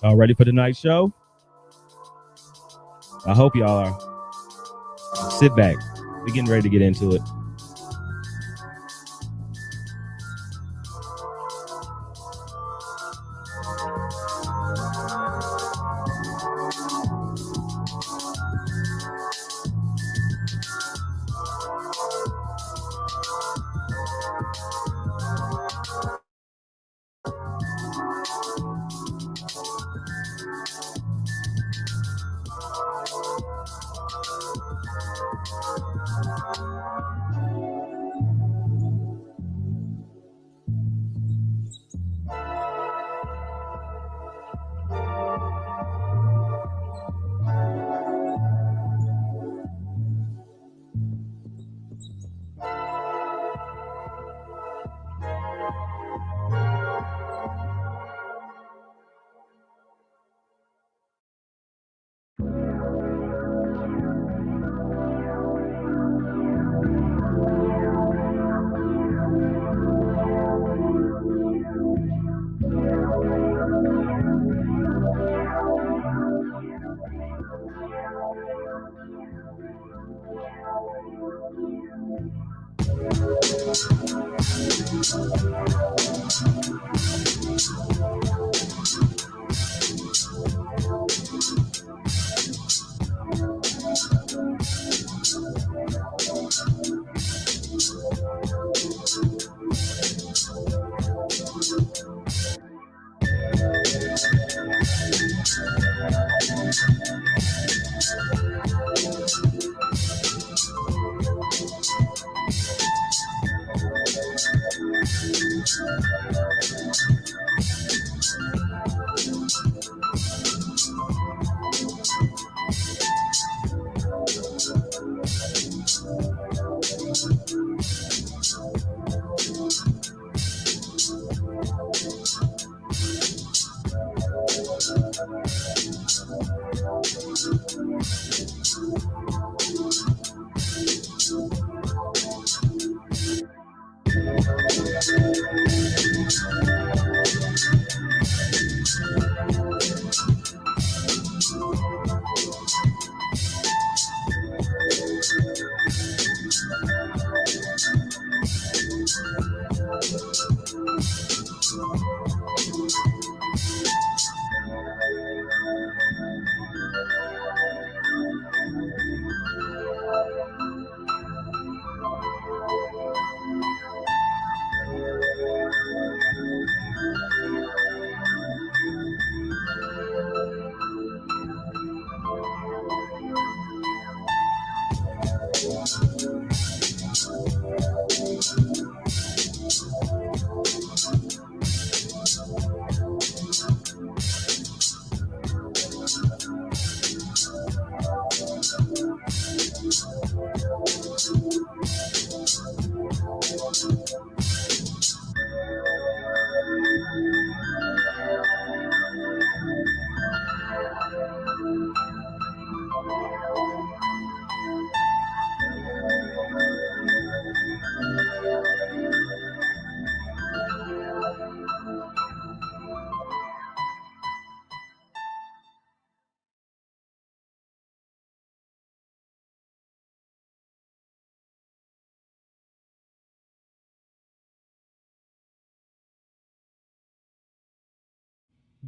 Y'all ready for tonight's show? I hope y'all are. Sit back. We're getting ready to get into it.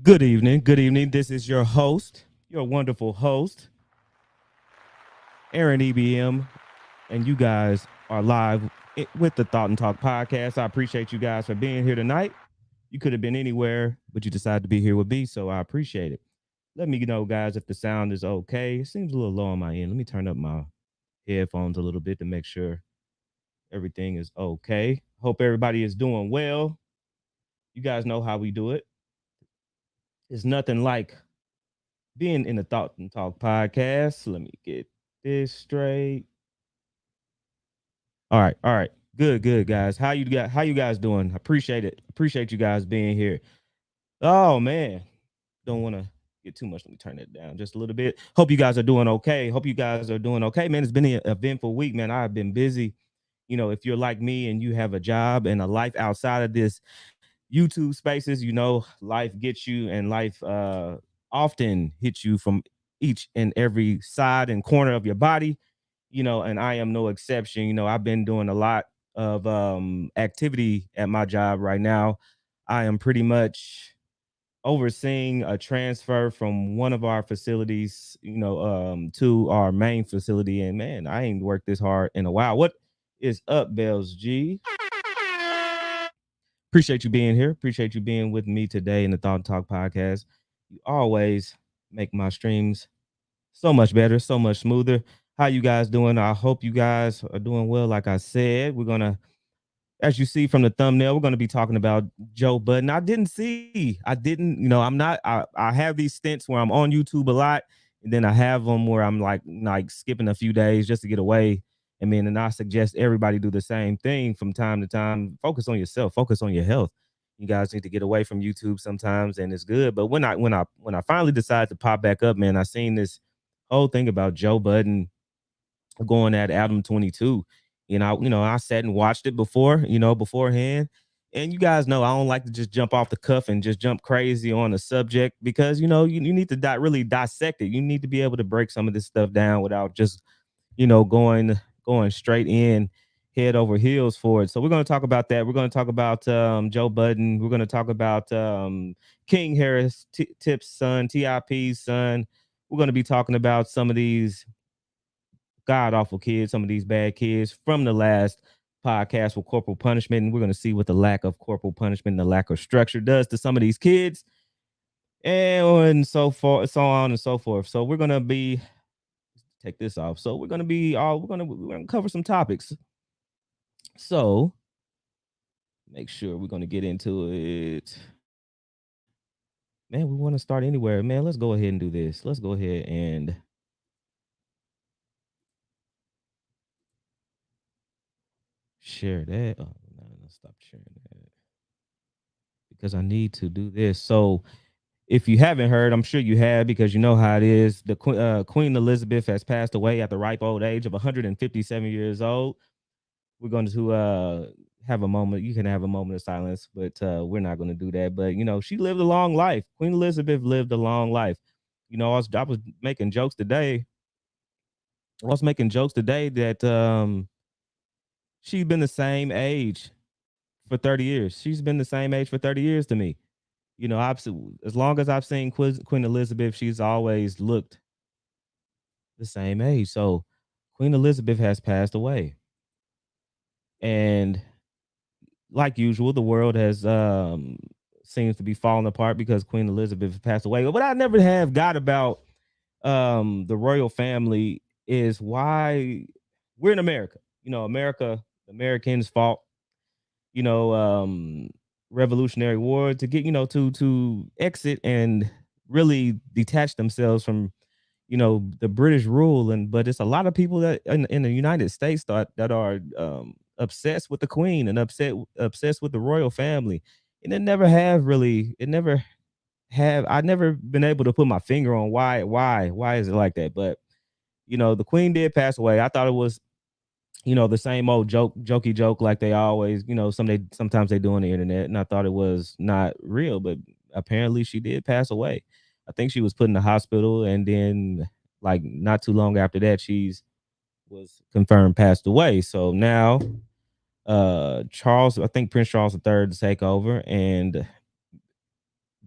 Good evening. Good evening. This is your host, your wonderful host, Aaron EBM, and you guys are live with the Thought and Talk podcast. I appreciate you guys for being here tonight. You could have been anywhere, but you decided to be here with me, so I appreciate it. Let me know, guys, if the sound is okay. It seems a little low on my end. Let me turn up my headphones a little bit to make sure everything is okay. Hope everybody is doing well. You guys know how we do it. It's nothing like being in the Thought and Talk podcast. Let me get this straight. All right. Good, guys. How you guys doing? Appreciate it. Appreciate you guys being here. Oh man, don't want to get too much. Let me turn it down just a little bit. Hope you guys are doing okay. Man, it's been an eventful week, man. I've been busy, if you're like me and you have a job and a life outside of this YouTube spaces, life gets you, and life often hits you from each and every side and corner of your body, and I am no exception. I've been doing a lot of activity at my job right now. I am pretty much overseeing a transfer from one of our facilities, to our main facility. And man, I ain't worked this hard in a while. What is up, Bells G? Appreciate you being here. Appreciate you being with me today in the Thought and Talk podcast. You always make my streams so much better, so much smoother. How you guys doing? I hope you guys are doing well. Like I said, we're gonna, as you see from the thumbnail, we're going to be talking about Joe Budden. I didn't, I'm not, I have these stints where I'm on YouTube a lot, and then I have them where I'm like skipping a few days just to get away. And I suggest everybody do the same thing from time to time. Focus on yourself, focus on your health. You guys need to get away from YouTube sometimes, and it's good. But when I finally decided to pop back up, man, I seen this whole thing about Joe Budden going at Adam22. I sat and watched it beforehand. And you guys know I don't like to just jump off the cuff and just jump crazy on a subject, because you need to really dissect it. You need to be able to break some of this stuff down without just going straight in head over heels for it. So we're going to talk about that. We're going to talk about Joe Budden. We're going to talk about King Harris, Tip's son, TIP's son. We're going to be talking about some of these god awful kids, some of these bad kids from the last podcast with corporal punishment. And we're going to see what the lack of corporal punishment and the lack of structure does to some of these kids, and so forth, so on and so forth. So we're going to be, take this off. So we're going to cover some topics. So make sure we're going to get into it. Man, we want to start anywhere. Man, let's go ahead and do this. Let's go ahead and share that. Oh, no, stop sharing that because I need to do this. So if you haven't heard, I'm sure you have, because you know how it is. The Queen Elizabeth has passed away at the ripe old age of 157 years old. We're going to have a moment. You can have a moment of silence, but we're not going to do that. But she lived a long life. Queen Elizabeth lived a long life. I was making jokes today. That she's been the same age for 30 years. She's been the same age for 30 years to me. As long as I've seen Queen Elizabeth, she's always looked the same age. So Queen Elizabeth has passed away. And like usual, the world has seems to be falling apart because Queen Elizabeth passed away. But what I never have got about the royal family is why we're in America. Americans fought, Revolutionary War to get, to exit and really detach themselves from, the British rule. But it's a lot of people that in the United States that are obsessed with the Queen and obsessed with the royal family. And I've never been able to put my finger on why is it like that. But the Queen did pass away. I thought it was, the same old jokey joke like they always, sometimes they do on the internet, and I thought it was not real, but apparently she did pass away. I think she was put in the hospital, and then like not too long after that, was confirmed passed away. So now I think Prince Charles III to take over and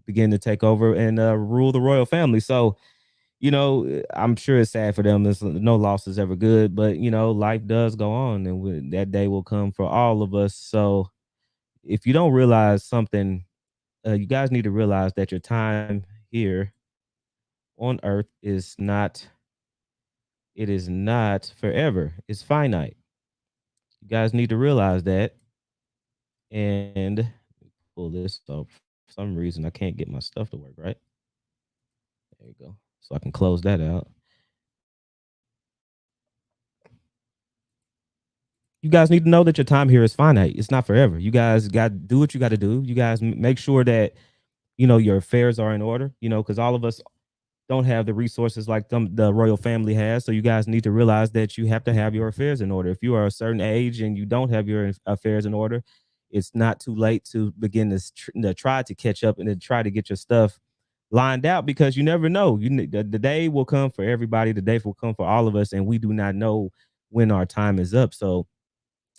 begin to take over and rule the royal family. So I'm sure it's sad for them. No loss is ever good, but life does go on, and that day will come for all of us. So if you don't realize something, you guys need to realize that your time here on Earth is not forever. It's finite. You guys need to realize that. And pull this up. For some reason, I can't get my stuff to work right. There you go. So I can close that out. You guys need to know that your time here is finite. It's not forever. You guys got to do what you got to do. You guys make sure that, your affairs are in order, because all of us don't have the resources like the royal family has. So you guys need to realize that you have to have your affairs in order. If you are a certain age and you don't have your affairs in order, it's not too late to begin to try to catch up and to try to get your stuff lined out, because you never know. The day will come for everybody. The day will come for all of us, and we do not know when our time is up. So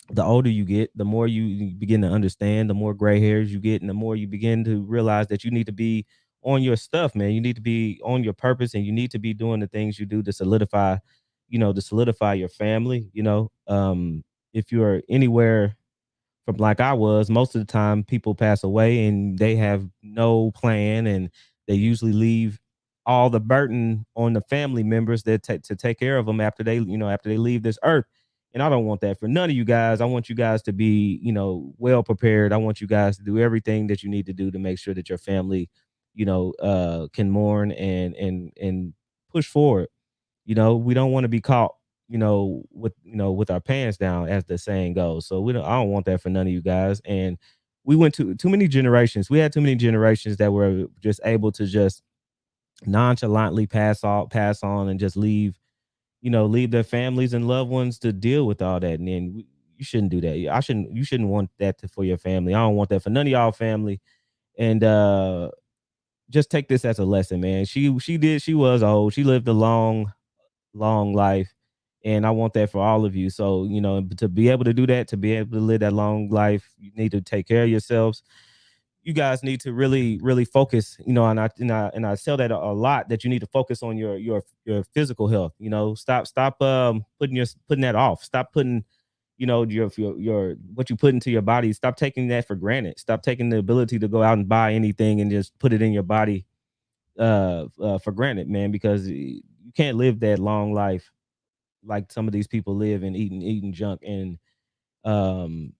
the older you get, the more you begin to understand, the more gray hairs you get, and the more you begin to realize that you need to be on your stuff, man. You need to be on your purpose, and you need to be doing the things you do to solidify, to solidify your family. If you're anywhere from like I was, most of the time people pass away and they have no plan, and they usually leave all the burden on the family members to take care of them after they leave this earth. And I don't want that for none of you guys. I want you guys to be, well prepared. I want you guys to do everything that you need to do to make sure that your family, can mourn and push forward. We don't want to be caught, with our pants down, as the saying goes. So I don't want that for none of you guys. And we went to too many generations. We had too many generations that were just able to just nonchalantly pass on and just leave their families and loved ones to deal with all that. And then you shouldn't do that. You shouldn't want that for your family. I don't want that for none of y'all family. And just take this as a lesson, man. She was old. She lived a long life, and I want that for all of you. So to be able to do that, to be able to live that long life, you need to take care of yourselves. You guys need to really focus, and I tell that a lot, that you need to focus on your physical health. Stop putting that off. Stop putting your what you put into your body. Stop taking that for granted. Stop taking the ability to go out and buy anything and just put it in your body for granted, man, because you can't live that long life like some of these people live, and eating junk. Um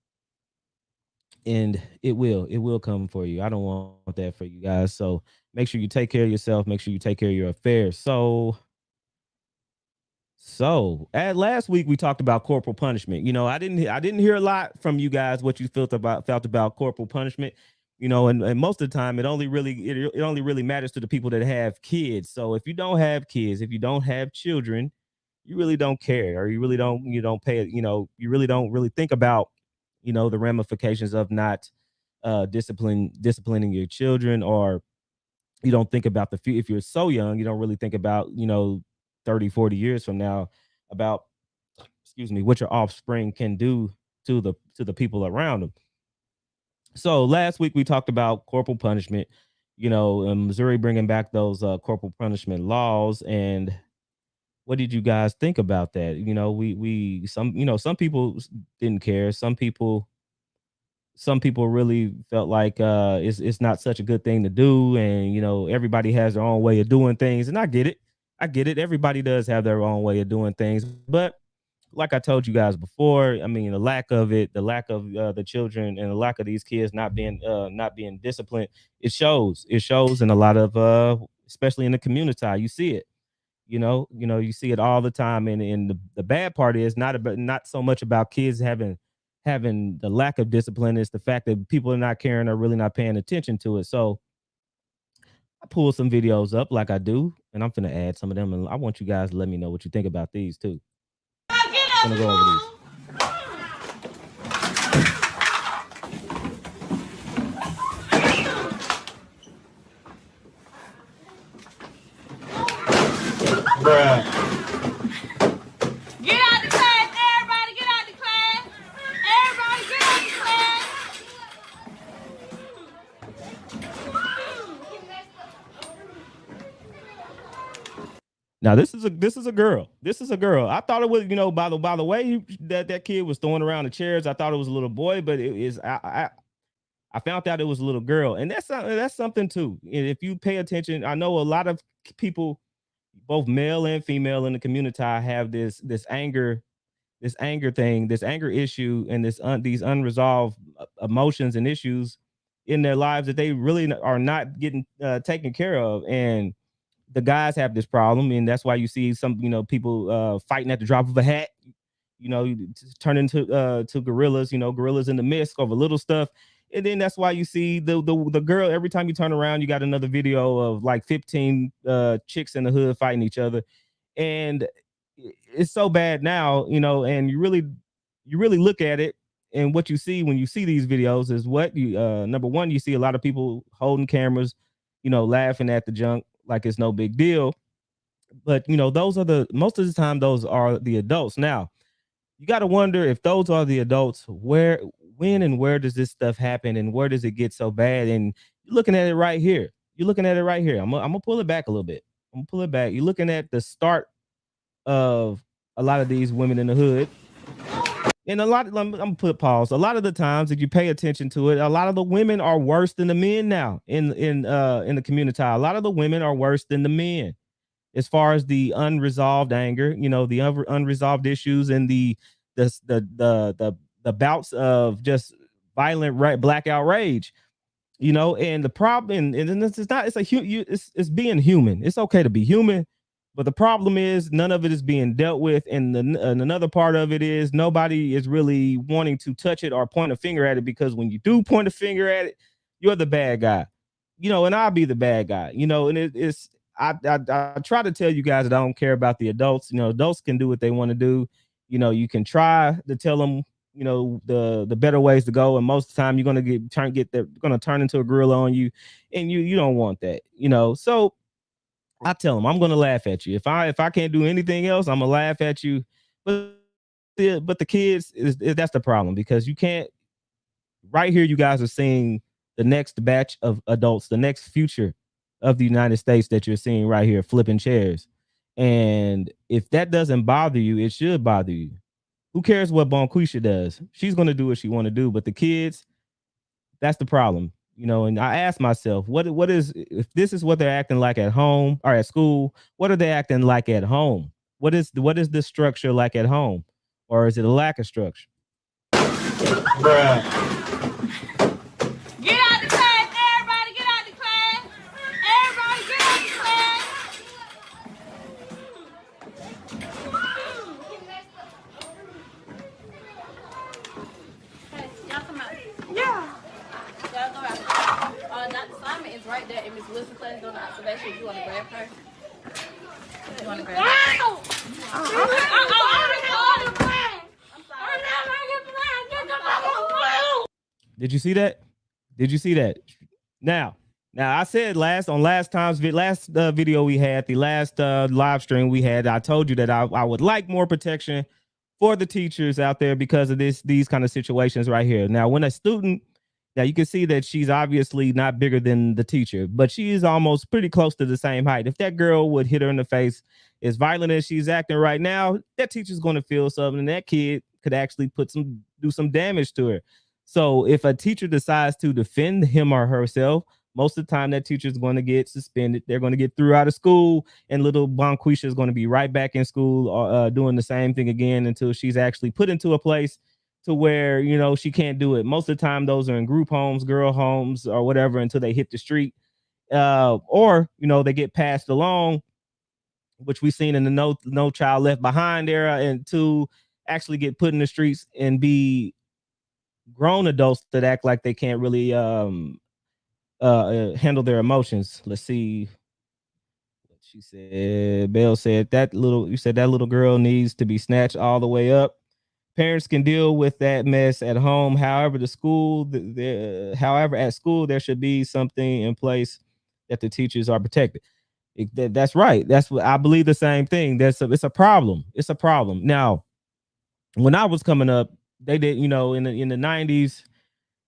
and it will come for you. I don't want that for you guys. So make sure you take care of yourself. Make sure you take care of your affairs. So at last week we talked about corporal punishment. I didn't hear a lot from you guys what you felt about corporal punishment. And most of the time it only really matters to the people that have kids. So if you don't have kids, if you don't have children, you really don't care, or you don't pay it. You really don't really think about the ramifications of not disciplining your children, or you don't think about if you're so young, you don't really think about 30, 40 years from now, about, excuse me, what your offspring can do to the people around them. So last week we talked about corporal punishment, Missouri bringing back those corporal punishment laws. And what did you guys think about that? Some people didn't care. Some people really felt like it's not such a good thing to do, and everybody has their own way of doing things, and I get it. Everybody does have their own way of doing things, but like I told you guys before, I mean, the lack of the children, and the lack of these kids not being disciplined, it shows in a lot of especially in the community. You see it. You see it all the time. And the bad part is not so much about kids having the lack of discipline. It's the fact that people are not caring, or really not paying attention to it. So I pulled some videos up like I do, and I'm gonna add some of them, and I want you guys to let me know what you think about these too. I'm gonna go over these. Bruh. Get out the class, everybody, get out the class. Everybody, get out the class. Now this is a girl. This is a girl. I thought it was, by the way that kid was throwing around the chairs, I thought it was a little boy, but it is I found out it was a little girl, and that's something too. And if you pay attention, I know a lot of people, both male and female in the community, have this anger thing, this anger issue, and these unresolved emotions and issues in their lives that they really are not getting taken care of. And the guys have this problem, and that's why you see some people fighting at the drop of a hat. Turn into to gorillas in the mist over little stuff. And then that's why you see the girl, every time you turn around, you got another video of like 15 chicks in the hood fighting each other. And it's so bad now, and you really look at it, and what you see when you see these videos is what you number one, you see a lot of people holding cameras, laughing at the junk like it's no big deal. But those are the most of the time those are the adults. Now, you got to wonder if those are the adults, when and where does this stuff happen, and where does it get so bad? And you're looking at it right here. You're looking at it right here. I'm gonna pull it back a little bit. I'm gonna pull it back. You're looking at the start of a lot of these women in the hood. And I'm gonna put pause. A lot of the times, if you pay attention to it, a lot of the women are worse than the men now in the community. A lot of the women are worse than the men as far as the unresolved anger, the unresolved issues, and the bouts of just violent blackout rage. And the problem, and it's not, it's being human. It's okay to be human, but the problem is none of it is being dealt with. And another part of it is nobody is really wanting to touch it or point a finger at it, because when you do point a finger at it, you're the bad guy, and I'll be the bad guy, and it's, I try to tell you guys that I don't care about the adults. Adults can do what they want to do. You can try to tell them, the better ways to go, and most of the time you're gonna turn into a gorilla on you, and you don't want that. So I tell them I'm gonna laugh at you. If I can't do anything else, I'm gonna laugh at you. But the kids is that's the problem, because you can't. Right here, you guys are seeing the next batch of adults, the next future of the United States that you're seeing right here flipping chairs. And if that doesn't bother you, it should bother you. Who cares what Bonquisha does? She's going to do what she want to do. But the kids, that's the problem. And I ask myself, what is, if this is what they're acting like at home or at school, what are they acting like at home? What is the structure like at home? Or is it a lack of structure? Bruh. Get out the class, everybody, get out the class. Everybody, get out the class. Hey, y'all come out. Yeah. Y'all go out. Dr. Simon is right there in Miss Wilson's class doing the observation. You want to grab her? You want to grab her? Wow! Did you see that? Did you see that? Now I said last video we had, the last live stream we had, I told you that I would like more protection for the teachers out there because of these kind of situations right here. Now, when a student, now you can see that she's obviously not bigger than the teacher, but she is almost pretty close to the same height. If that girl would hit her in the face as violent as she's acting right now, that teacher's going to feel something, and that kid could actually do some damage to her. So if a teacher decides to defend him or herself, most of the time that teacher is going to get suspended. They're going to get through out of school, and little Bonquisha is going to be right back in school doing the same thing again until she's actually put into a place to where, she can't do it. Most of the time, those are in group homes, girl homes, or whatever, until they hit the street. Or, they get passed along, which we've seen in the No Child Left Behind era, and to actually get put in the streets and be grown adults that act like they can't really handle their emotions. Let's see what she said. Belle said that little girl needs to be snatched all the way up. Parents can deal with that mess at home. However, at school, there should be something in place that the teachers are protected. That's right. That's what I believe. The same thing. It's a problem. It's a problem. Now, when I was coming up, they did, in the 90s,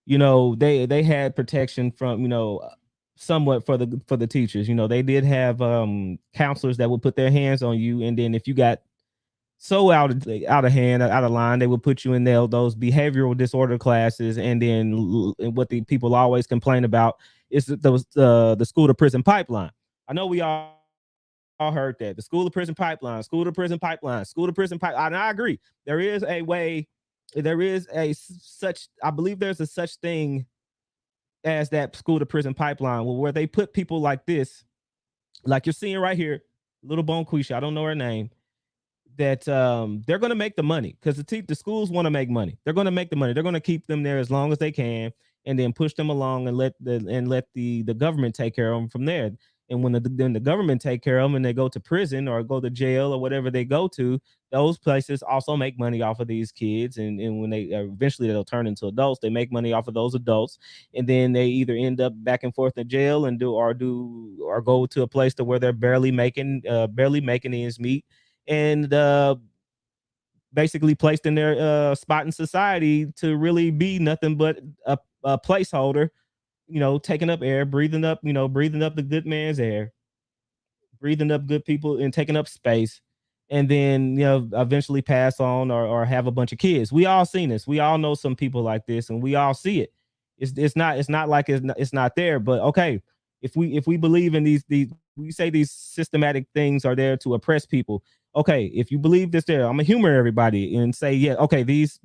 they had protection from, somewhat for the teachers. They did have counselors that would put their hands on you, and then if you got so out of hand, out of line, they would put you in those behavioral disorder classes. And then what the people always complain about is the school to prison pipeline. I know we all heard that, the school to prison pipeline, school to prison pipeline, school to prison pipeline. And I agree, there is a way. I believe there's a such thing as that school to prison pipeline, where they put people like this, like you're seeing right here, little Bonquisha, I don't know her name, that they're going to make the money, because the schools want to make money. They're going to make the money. They're going to keep them there as long as they can. and then push them along and let the government take care of them from there. And when the government take care of them and they go to prison or go to jail or whatever they go to, those places also make money off of these kids. And when they eventually they'll turn into adults, they make money off of those adults. And then they either end up back and forth in jail and do or go to a place to where they're barely making ends meet, and basically placed in their spot in society to really be nothing but a placeholder, taking up air, breathing up the good man's air, breathing up good people and taking up space, and then eventually pass on or have a bunch of kids. We all seen this. We all know some people like this, and we all see it. It's not like it's not there. But okay, if we believe in these we say these systematic things are there to oppress people. Okay, if you believe this there, I'm gonna humor everybody and say, yeah, okay, these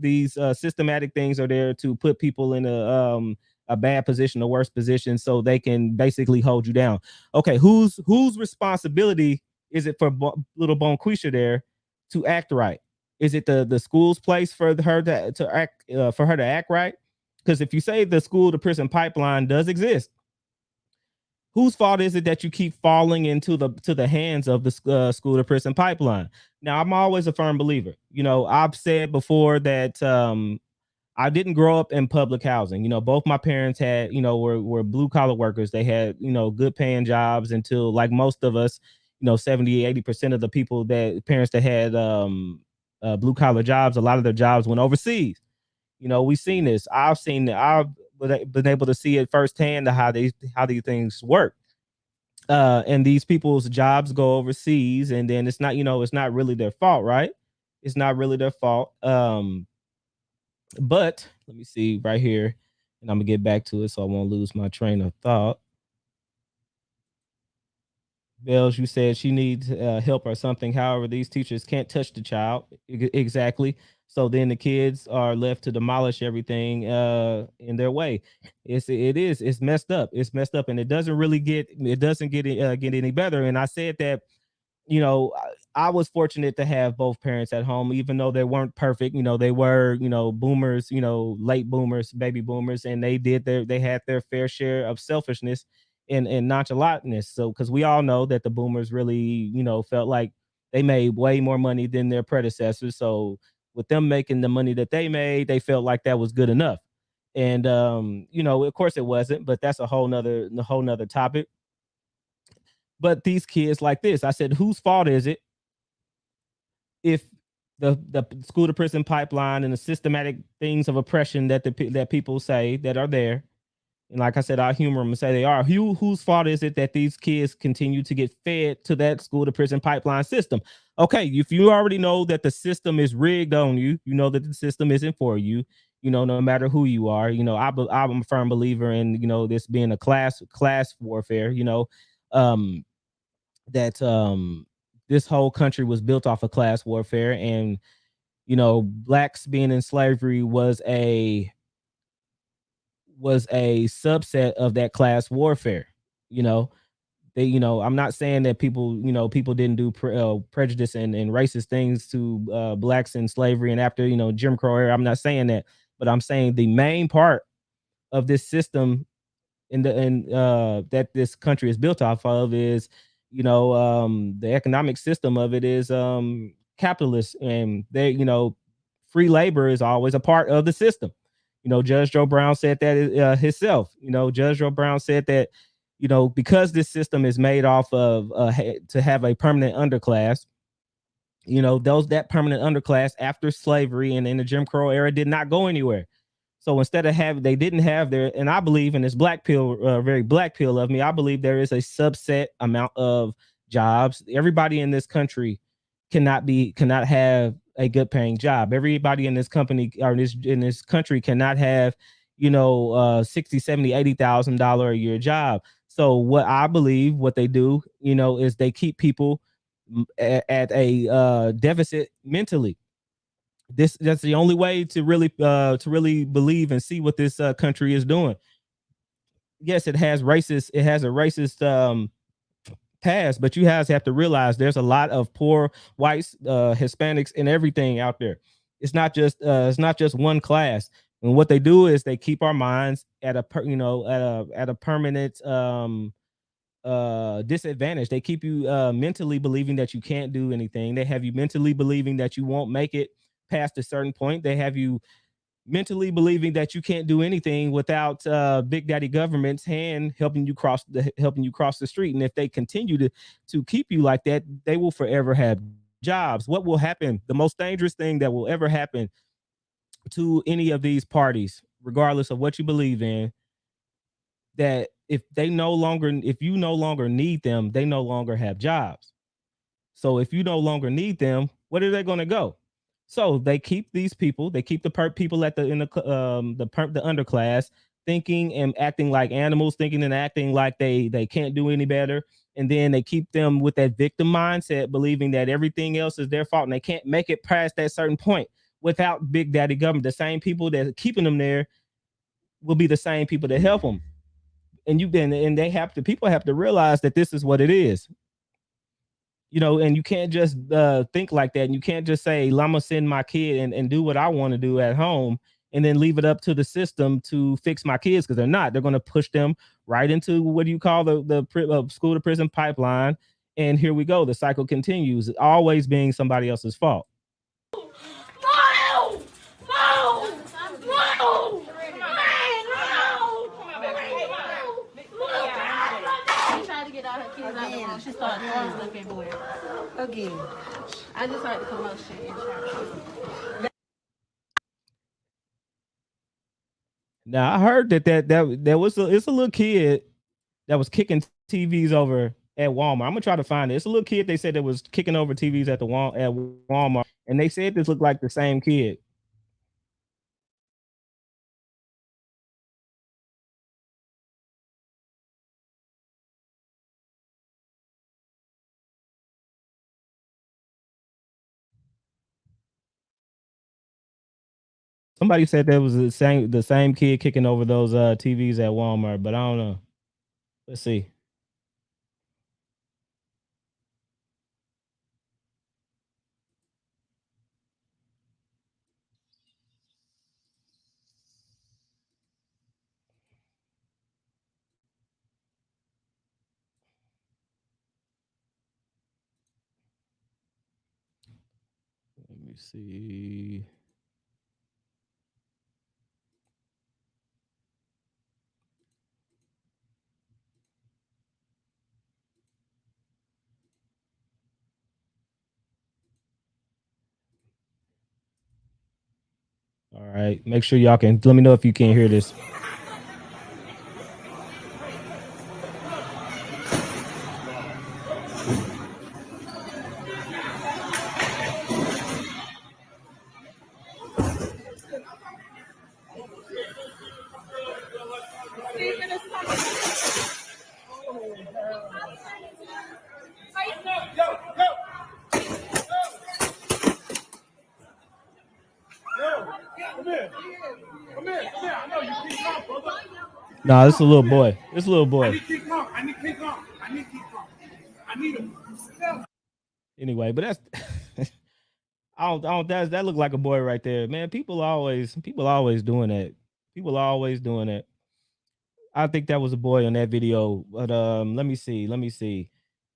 systematic things are there to put people in a bad position, a worse position, so they can basically hold you down. Okay, whose responsibility is it for little Bonquisha there to act right? Is it the school's place for her to act right? Because if you say the school to prison pipeline does exist, whose fault is it that you keep falling into the hands of the school to prison pipeline? Now, I'm always a firm believer. I've said before that I didn't grow up in public housing. Both my parents had, were blue collar workers. They had, good paying jobs until, like most of us, 70, 80% of the parents that had blue collar jobs, a lot of their jobs went overseas. We've seen this. I've seen it. I've been able to see it firsthand how these things work. And these people's jobs go overseas, and then it's not really their fault, right? It's not really their fault. But let me see right here, and I'm gonna get back to it so I won't lose my train of thought. Bells, you said she needs help or something. However, these teachers can't touch the child. Exactly. So then the kids are left to demolish everything in their way. It's messed up. It's messed up, and it doesn't get any better. And I said that I was fortunate to have both parents at home, even though they weren't perfect. They were, boomers, late boomers, baby boomers, and they had their fair share of selfishness and nonchalantness. So, because we all know that the boomers really, felt like they made way more money than their predecessors. So, with them making the money that they made, they felt like that was good enough. And of course it wasn't, but that's a whole nother topic. But these kids like this, I said, whose fault is it if the school to prison pipeline and the systematic things of oppression that people say that are there, and like I said, I humor them and say they are. Whose fault is it that these kids continue to get fed to that school to prison pipeline system? Okay, if you already know that the system is rigged on you, you know that the system isn't for you. No matter who you are. I'm a firm believer in this being a class warfare. That this whole country was built off of class warfare, and blacks being in slavery was a subset of that class warfare. you know I'm not saying that people didn't do prejudice and racist things to blacks in slavery and after Jim Crow era. I'm not saying that, but I'm saying the main part of this system that this country is built off of is the economic system of it is capitalist, and free labor is always a part of the system. Judge Joe Brown said that himself. Judge Joe Brown said that because this system is made off of to have a permanent underclass, that permanent underclass after slavery and in the Jim Crow era did not go anywhere. So instead of they didn't have their, and I believe in this black pill, very black pill of me, I believe there is a subset amount of jobs. Everybody in this country cannot have a good paying job. Everybody in this company or in this country cannot have, 60, 70, $80,000 a year job. So what I believe what they do, is they keep people at a deficit mentally. That's the only way to really believe and see what this country is doing. Yes, it has a racist past, but you guys have to realize there's a lot of poor whites, Hispanics, and everything out there. It's not just one class. And what they do is they keep our minds at a permanent disadvantage. They keep you mentally believing that you can't do anything. They have you mentally believing that you won't make it past a certain point. They have you mentally believing that you can't do anything without big daddy government's hand helping you cross the street. And if they continue to keep you like that, they will forever have jobs. What will happen? The most dangerous thing that will ever happen to any of these parties, regardless of what you believe in, that if you no longer need them, they no longer have jobs. So if you no longer need them, where are they going to go? So they keep these people, they keep the people at the the underclass thinking and acting like animals, thinking and acting like they can't do any better. And then they keep them with that victim mindset, believing that everything else is their fault and they can't make it past that certain point without big daddy government. The same people that are keeping them there will be the same people that help them. And they have to people have to realize that this is what it is. And you can't just think like that. And you can't just say, I'm gonna send my kid and do what I want to do at home and then leave it up to the system to fix my kids, because they're not. They're going to push them right into what do you call the school to prison pipeline. And here we go. The cycle continues, always being somebody else's fault. She started throwing stuff everywhere. Again. I just heard the commotion. Now I heard that was it's a little kid that was kicking TVs over at Walmart. I'm gonna try to find it. It's a little kid they said that was kicking over TVs at Walmart, and they said this looked like the same kid. Somebody said that was the same kid kicking over those TVs at Walmart, but I don't know. Let's see. Let me see. All right. Make sure y'all can let me know if you can't hear this. Nah, it's a little boy. It's a little boy. Anyway, but that's that look like a boy right there, man. People always doing that. People always doing that. I think that was a boy on that video, but let me see.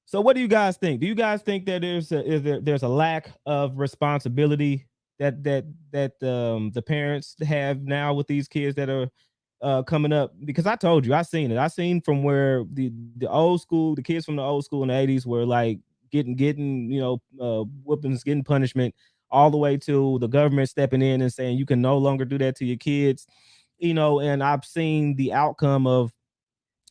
So, what do you guys think? Do you guys think that there's a lack of responsibility that the parents have now with these kids that are coming up? Because I told you, I seen it. I seen from where the old school, the kids from the old school in the '80s were like getting whoopings, getting punishment, all the way to the government stepping in and saying you can no longer do that to your kids. And I've seen the outcome of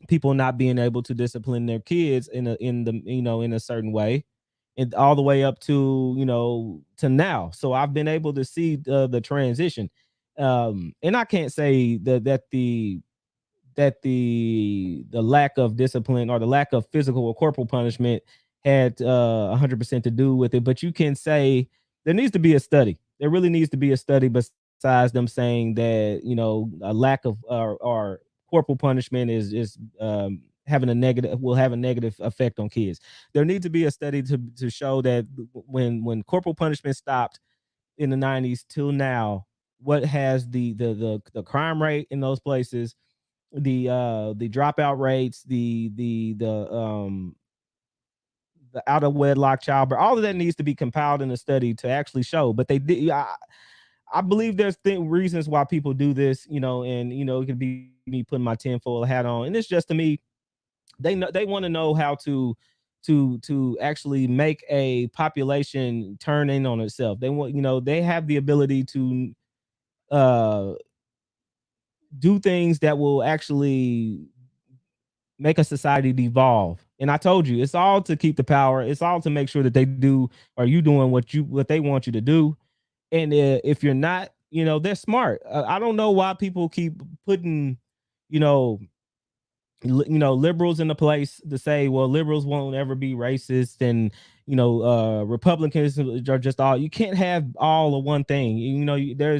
people not being able to discipline their kids in a certain way, and all the way up to now. So I've been able to see the transition, and I can't say that the lack of discipline or the lack of physical or corporal punishment had 100% to do with it, but you can say there needs to be a study. There really needs to be a study besides them saying that a lack of or corporal punishment is having a negative will have a negative effect on kids. There needs to be a study to show that when corporal punishment stopped in the '90s till now, what has the crime rate in those places, the dropout rates, the out of wedlock childbirth, all of that needs to be compiled in a study to actually show. But they did. I believe there's reasons why people do this, you know, and you know, it could be me putting my tinfoil hat on, and it's just, to me, they want to know how to actually make a population turn in on itself. They want, you know, they have the ability to do things that will actually make a society devolve. And I told you, it's all to keep the power. It's all to make sure that they do, or you doing what they want you to do. And if you're not, you know, they're smart. I don't know why people keep putting, you know, liberals in the place to say, well, liberals won't ever be racist, and you know, Republicans are just all. You can't have all of one thing. You know, there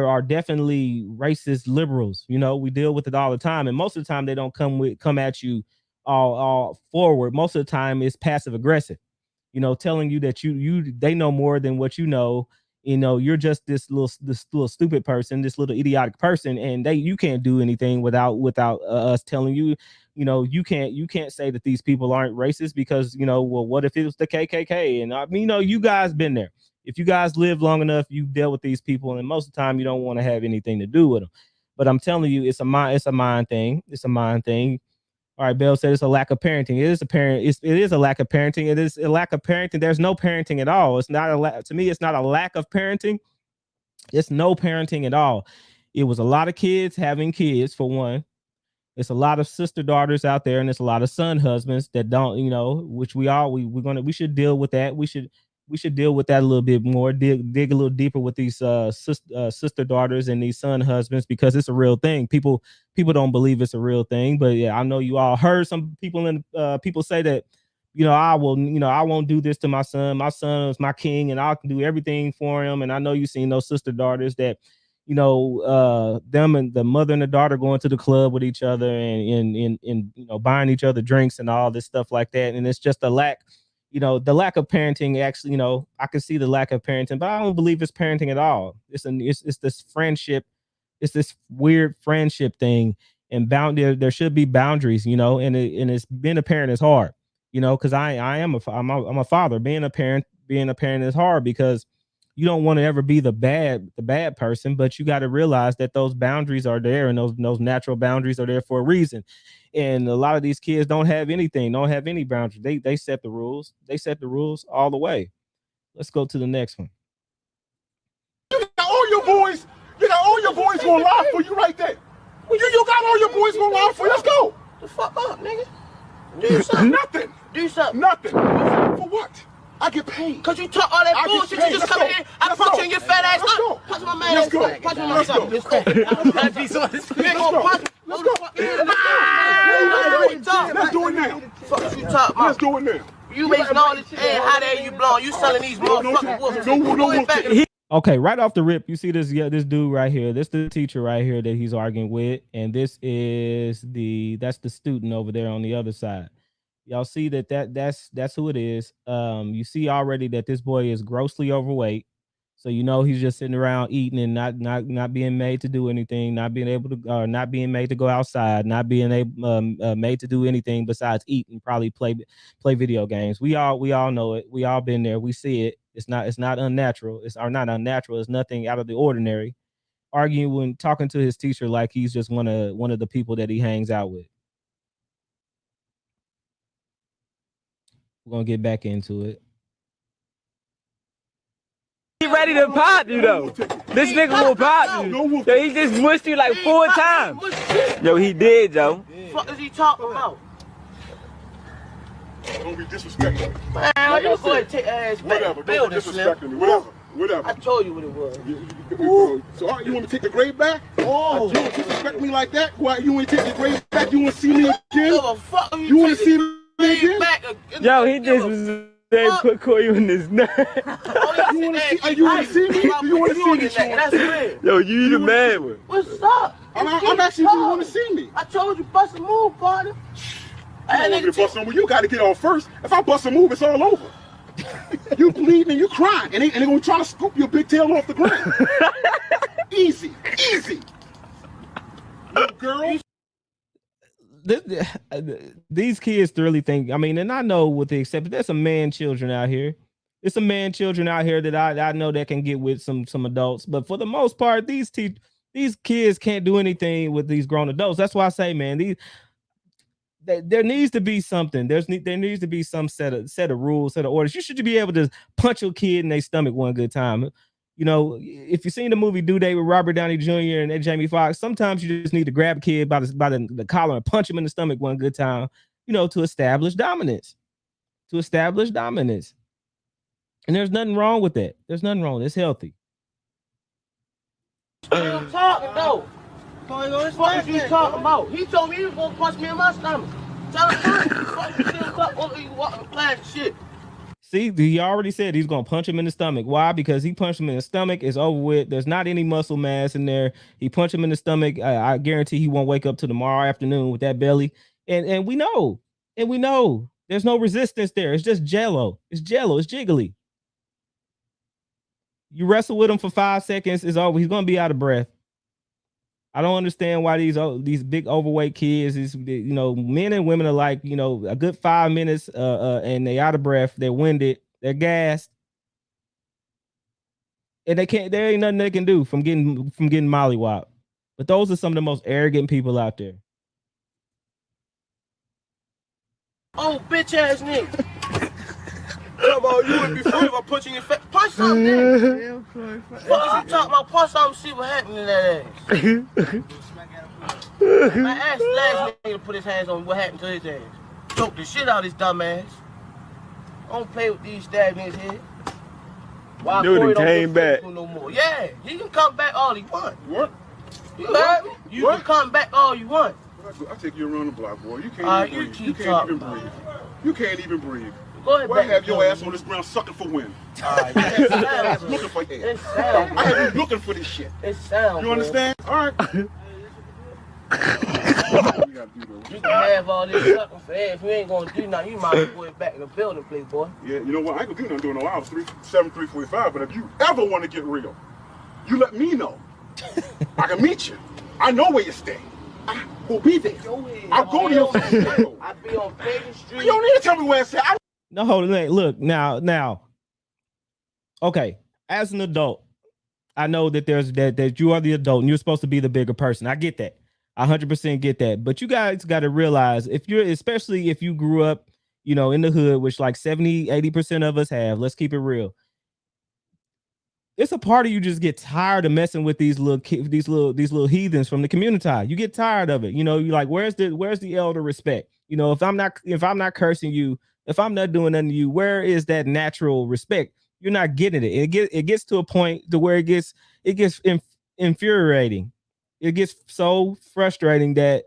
are definitely racist liberals. You know, we deal with it all the time, and most of the time they don't come at you all forward. Most of the time it's passive aggressive. You know, telling you that they know more than what you know. You know, you're just this little stupid person, this little idiotic person, and you can't do anything without us telling you. You know, you can't say that these people aren't racist because, you know, well, what if it was the KKK? And I mean, you know, you guys been there. If you guys live long enough, you dealt with these people, and most of the time you don't want to have anything to do with them. But I'm telling you, it's a mind thing. It's a mind thing. All right, Bell said it's a lack of parenting. It is a lack of parenting. It is a lack of parenting. There's no parenting at all. It's not to me, it's not a lack of parenting. It's no parenting at all. It was a lot of kids having kids, for one. It's a lot of sister daughters out there, and it's a lot of son husbands that don't, you know, which we should deal with that. We should deal with that a little bit more, dig a little deeper with these sister daughters and these son husbands, because it's a real thing. People don't believe it's a real thing, but yeah, I know you all heard some people people say that, you know, I won't do this to my son. My son is my king, and I can do everything for him. And I know you've seen those sister daughters that, you know, them and the mother and the daughter going to the club with each other and you know, buying each other drinks and all this stuff like that. And it's just a lack. You know, the lack of parenting, actually, you know, I can see the lack of parenting, but I don't believe it's parenting at all. It's this friendship. It's this weird friendship thing, and there should be boundaries, you know, and it's being a parent is hard, you know, because I'm a father. Being a parent is hard because you don't want to ever be the bad person, but you got to realize that those boundaries are there, and those natural boundaries are there for a reason. And a lot of these kids don't have any boundaries. They set the rules. They set the rules all the way. Let's go to the next one. You got all your boys gonna lie for you right there. You got all your boys gonna lie for you. Let's go. The fuck up, nigga. Do something. Nothing. Do something. Nothing. For what? I get paid. Cause you talk all that bullshit. You just come in. I punch you in your fat ass. Punch my man. Let's go. Punch my man. Let's go. Let's do it now. Fuck you talk about. Let's do it now. You making all this air. How dare you blowing? You selling these motherfucking wolves. Okay, right off the rip, you see this dude right here. This the teacher right here that he's arguing with, and this is that's the student over there on the other side. Y'all see that's who it is. You see already that this boy is grossly overweight, so you know he's just sitting around eating and not being made to do anything, not being able to, not being made to go outside, not being able made to do anything besides eat and probably play video games. We all know it. We all been there. We see it. It's not unnatural. It's not unnatural. It's nothing out of the ordinary. Arguing, talking to his teacher like he's just one of the people that he hangs out with. We're gonna get back into it. He ready to pop you though. This nigga will pop you. Yo, he just mushed you like 4 times. Yo, he did, Joe. What is he talking about? Don't be disrespecting me. Man, I'm just going to take ass back. Whatever. Don't be disrespecting me. Whatever. I told you what it was. So you want to take the grade back? Oh. You want to disrespect me like that? Why you want to take the grade back? You want to see me again? You want to see me again? Yo, he just was put you in his neck. You want to see me? You want to see me? That's real. Yo, you the bad one. What's up? I'm asking you, you want to see me? I told you bust a move, partner. You don't want me to bust a move. You got to get on first. If I bust a move, it's all over. You bleeding and you crying, and they gonna try to scoop your big tail off the ground. Easy. Little girl. These kids really think, I mean, and I know with the exception, there's some man children out here. There's some man children out here that I know that can get with some adults, but for the most part, these kids can't do anything with these grown adults. That's why I say, man, there needs to be something. There needs to be some set of rules, set of orders. You should be able to punch your kid in their stomach one good time. You know, if you've seen the movie Due Date with Robert Downey Jr. and Jamie Foxx, sometimes you just need to grab a kid by the collar and punch him in the stomach one good time, you know, to establish dominance. And there's nothing wrong with that. There's nothing wrong. It's healthy. I'm talking though. What you talking about? He told me he was gonna punch me in my stomach. Tell him shit. See, he already said he's gonna punch him in the stomach. Why? Because he punched him in the stomach. It's over with. There's not any muscle mass in there. He punched him in the stomach. I guarantee he won't wake up till tomorrow afternoon with that belly. And we know. There's no resistance there. It's just jello. It's jiggly. You wrestle with him for 5 seconds, it's over. He's gonna be out of breath. I don't understand why these big overweight kids, you know, men and women are like, you know, a good 5 minutes, and they out of breath, they're winded, they're gassed, and there ain't nothing they can do from getting mollywopped. But those are some of the most arrogant people out there. Oh, bitch ass nigga. Come on, you would be free if I punch in your face. Punch something then. Fuck you talking about? Punch something, see what happened in that ass. I asked the last nigga to put his hands on what happened to his ass. Choked the shit out of his dumb ass. I don't play with these stabs in his head. Why Dude, he came back. No more. Yeah, he can come back all he want. What? You heard me? You can come back all you want. I'll take you around the block, boy. You can't even breathe. You can't even breathe. Go ahead, I have your ass on this ground sucking for wind. Alright, looking for air. it sounds. I have you looking for this shit. It sounds. You understand? All right. You can have all this sucking for air. If you ain't gonna do nothing, you might as well go back in the building, playboy. Yeah, you know what? I ain't gonna do nothing doing no hours 345. But if you ever want to get real, you let me know. I can meet you. I know where you stay. I will be there. I'll go to your house. I'll be on Pagan Street. You don't need to tell me where it's at. No, hold on. Look, now. Okay, as an adult, I know that that you are the adult and you're supposed to be the bigger person. I get that. I 100% get that. But you guys got to realize, especially if you grew up, you know, in the hood, which like 70-80% of us have, let's keep it real. It's a part of you just get tired of messing with these little heathens from the Communitah. You get tired of it. You know, you like, where's the elder respect? You know, if I'm not cursing you, if I'm not doing nothing to you, where is that natural respect? You're not getting it. It gets to a point to where it gets infuriating. It gets so frustrating that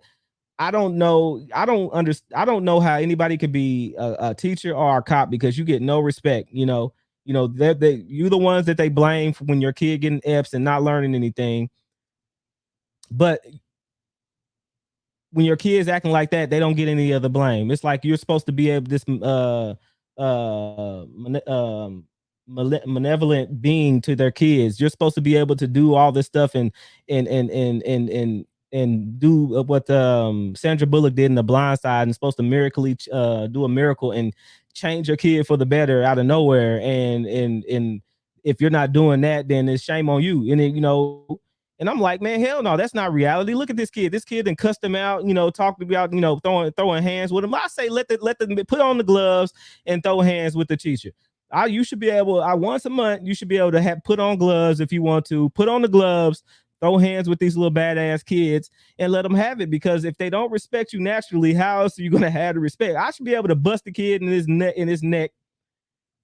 I don't know how anybody could be a teacher or a cop, because you get no respect. You know, you're the ones that they blame for when your kid getting F's and not learning anything. But when your kid's acting like that, they don't get any of the blame. It's like you're supposed to be this malevolent being to their kids. You're supposed to be able to do all this stuff and do what Sandra Bullock did in The Blind Side, and supposed to miraculously do a miracle and change your kid for the better out of nowhere. And if you're not doing that, then it's shame on you. And then, you know, and I'm like, man, hell no, that's not reality. Look at this kid. This kid done cussed him out, you know, talked about, you know, throwing hands with him. I say let them put on the gloves and throw hands with the teacher. You should be able, once a month, you should be able to put on gloves if you want to. Put on the gloves, throw hands with these little badass kids, and let them have it. Because if they don't respect you naturally, how else are you gonna have the respect? I should be able to bust the kid in his neck,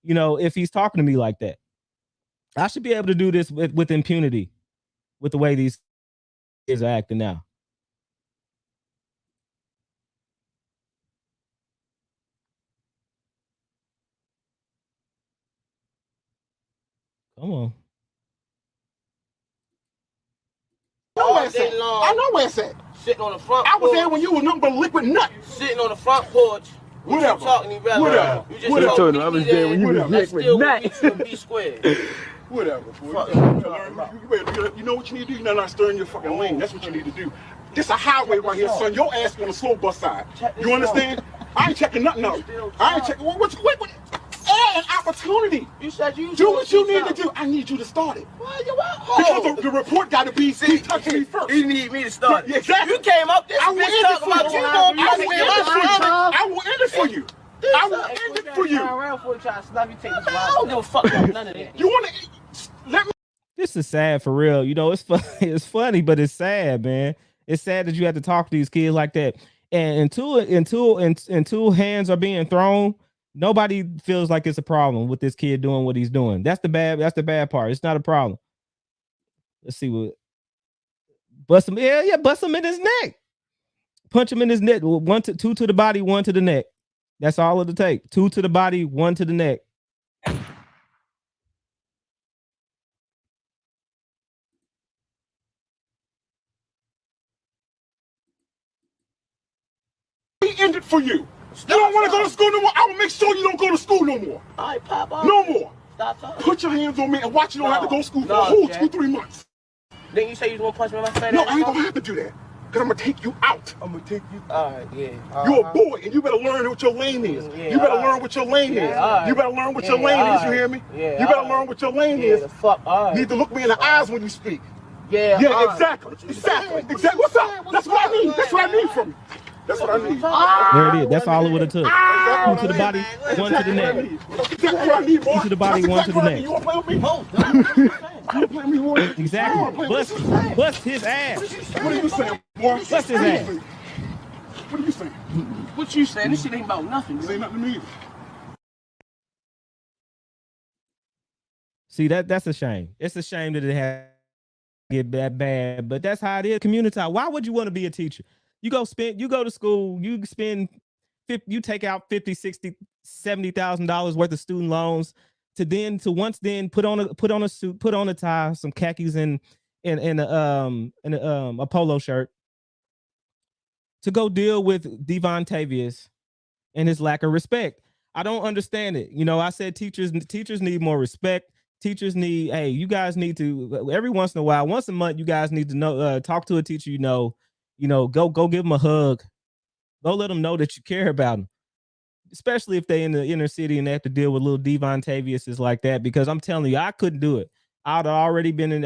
you know, if he's talking to me like that. I should be able to do this with impunity, with the way these kids are acting now. Come on. I know where it's at. Sitting on the front I was porch. there when you was nothing but a liquid nut. Sitting on the front porch, Whatever. Talking to me, Whatever. You just Whatever. told I was me there when you was that next with still nuts. would be squared. Whatever, boy. Fuck You know what you need to do? You're not stirring your fucking lane. That's what you need to do. This a highway right here, son. Your ass on the slow bus side. You understand? I ain't checking nothing out. I ain't checking. Wait. An opportunity. You said you do what you need to do. I need you to start it. Why you out? Because the report got to be touching me first. You need me to start. Yeah, exactly. You came up this I will bitch end it talking for about you. you. I will end it for you. I will end it for you. I don't give a fuck about none of that. You want to let me? This is sad for real. You know, it's funny. It's funny, but it's sad, man. It's sad that you have to talk to these kids like that. And until hands are being thrown, nobody feels like it's a problem with this kid doing what he's doing. That's the bad part. It's not a problem. Let's see what. Bust him. Yeah, bust him in his neck. Punch him in his neck. Two to the body, one to the neck. That's all it'll take. 2 to the body, 1 to the neck. End it for you. You don't want to go to school no more. I will make sure you don't go to school no more. All right, Papa. No more. Stop talking. Put your hands on me and watch you don't have to go to school for a whole 2-3 months. Didn't you say you was gonna punch me in my face? No, I ain't gonna have to do that. Because I'm gonna take you out. I'm gonna take you. All right, yeah. You're a boy, and you better learn what your lane is. You better learn what your lane is. You better learn what your lane is. You hear me? You better learn what your lane is. Fuck. All right. You need to look me in the eyes when you speak. Yeah. Exactly. What's up? That's what I need. That's what I need from you. That's what I need. There it is. That's all it would have took. 2 to the body, 1 to the neck. That's what I need, boy. 2 to the body, 1 to the neck. You want to play with me? You play with me, boy? Exactly. Bust his ass. What are you saying, boy? Bust his ass. What are you saying? What you saying? This shit ain't about nothing. This ain't nothing to me. See, that's a shame. It's a shame that it had to get that bad, but that's how it is. Communitah. Why would you want to be a teacher? You go to school, you take out $50,000, $60,000, $70,000 worth of student loans to once put on a suit, put on a tie, some khakis and a polo shirt to go deal with Devontavious and his lack of respect. I don't understand it. You know, I said teachers need more respect. Teachers need, hey, you guys need to every once in a while, once a month, you guys need to know, talk to a teacher, go give them a hug. Go let them know that you care about them, especially if they in the inner city and they have to deal with little Devontavious like that. Because I'm telling you, I couldn't do it. I'd already been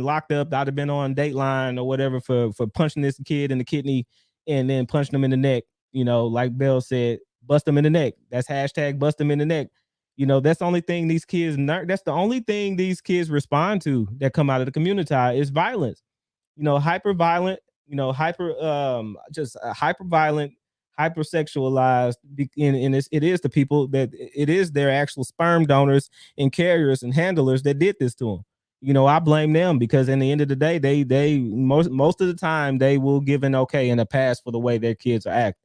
locked up. I'd have been on Dateline or whatever for punching this kid in the kidney and then punching him in the neck. You know, like Bell said, bust them in the neck. That's hashtag bust them in the neck. You know, that's the only thing these kids. That's the only thing these kids respond to that come out of the community is violence. You know, hyper violent. You know, hyper violent, hypersexualized, and it is the people that it is their actual sperm donors and carriers and handlers that did this to them. You know, I blame them because in the end of the day, they most of the time they will give an okay and a pass for the way their kids are acting.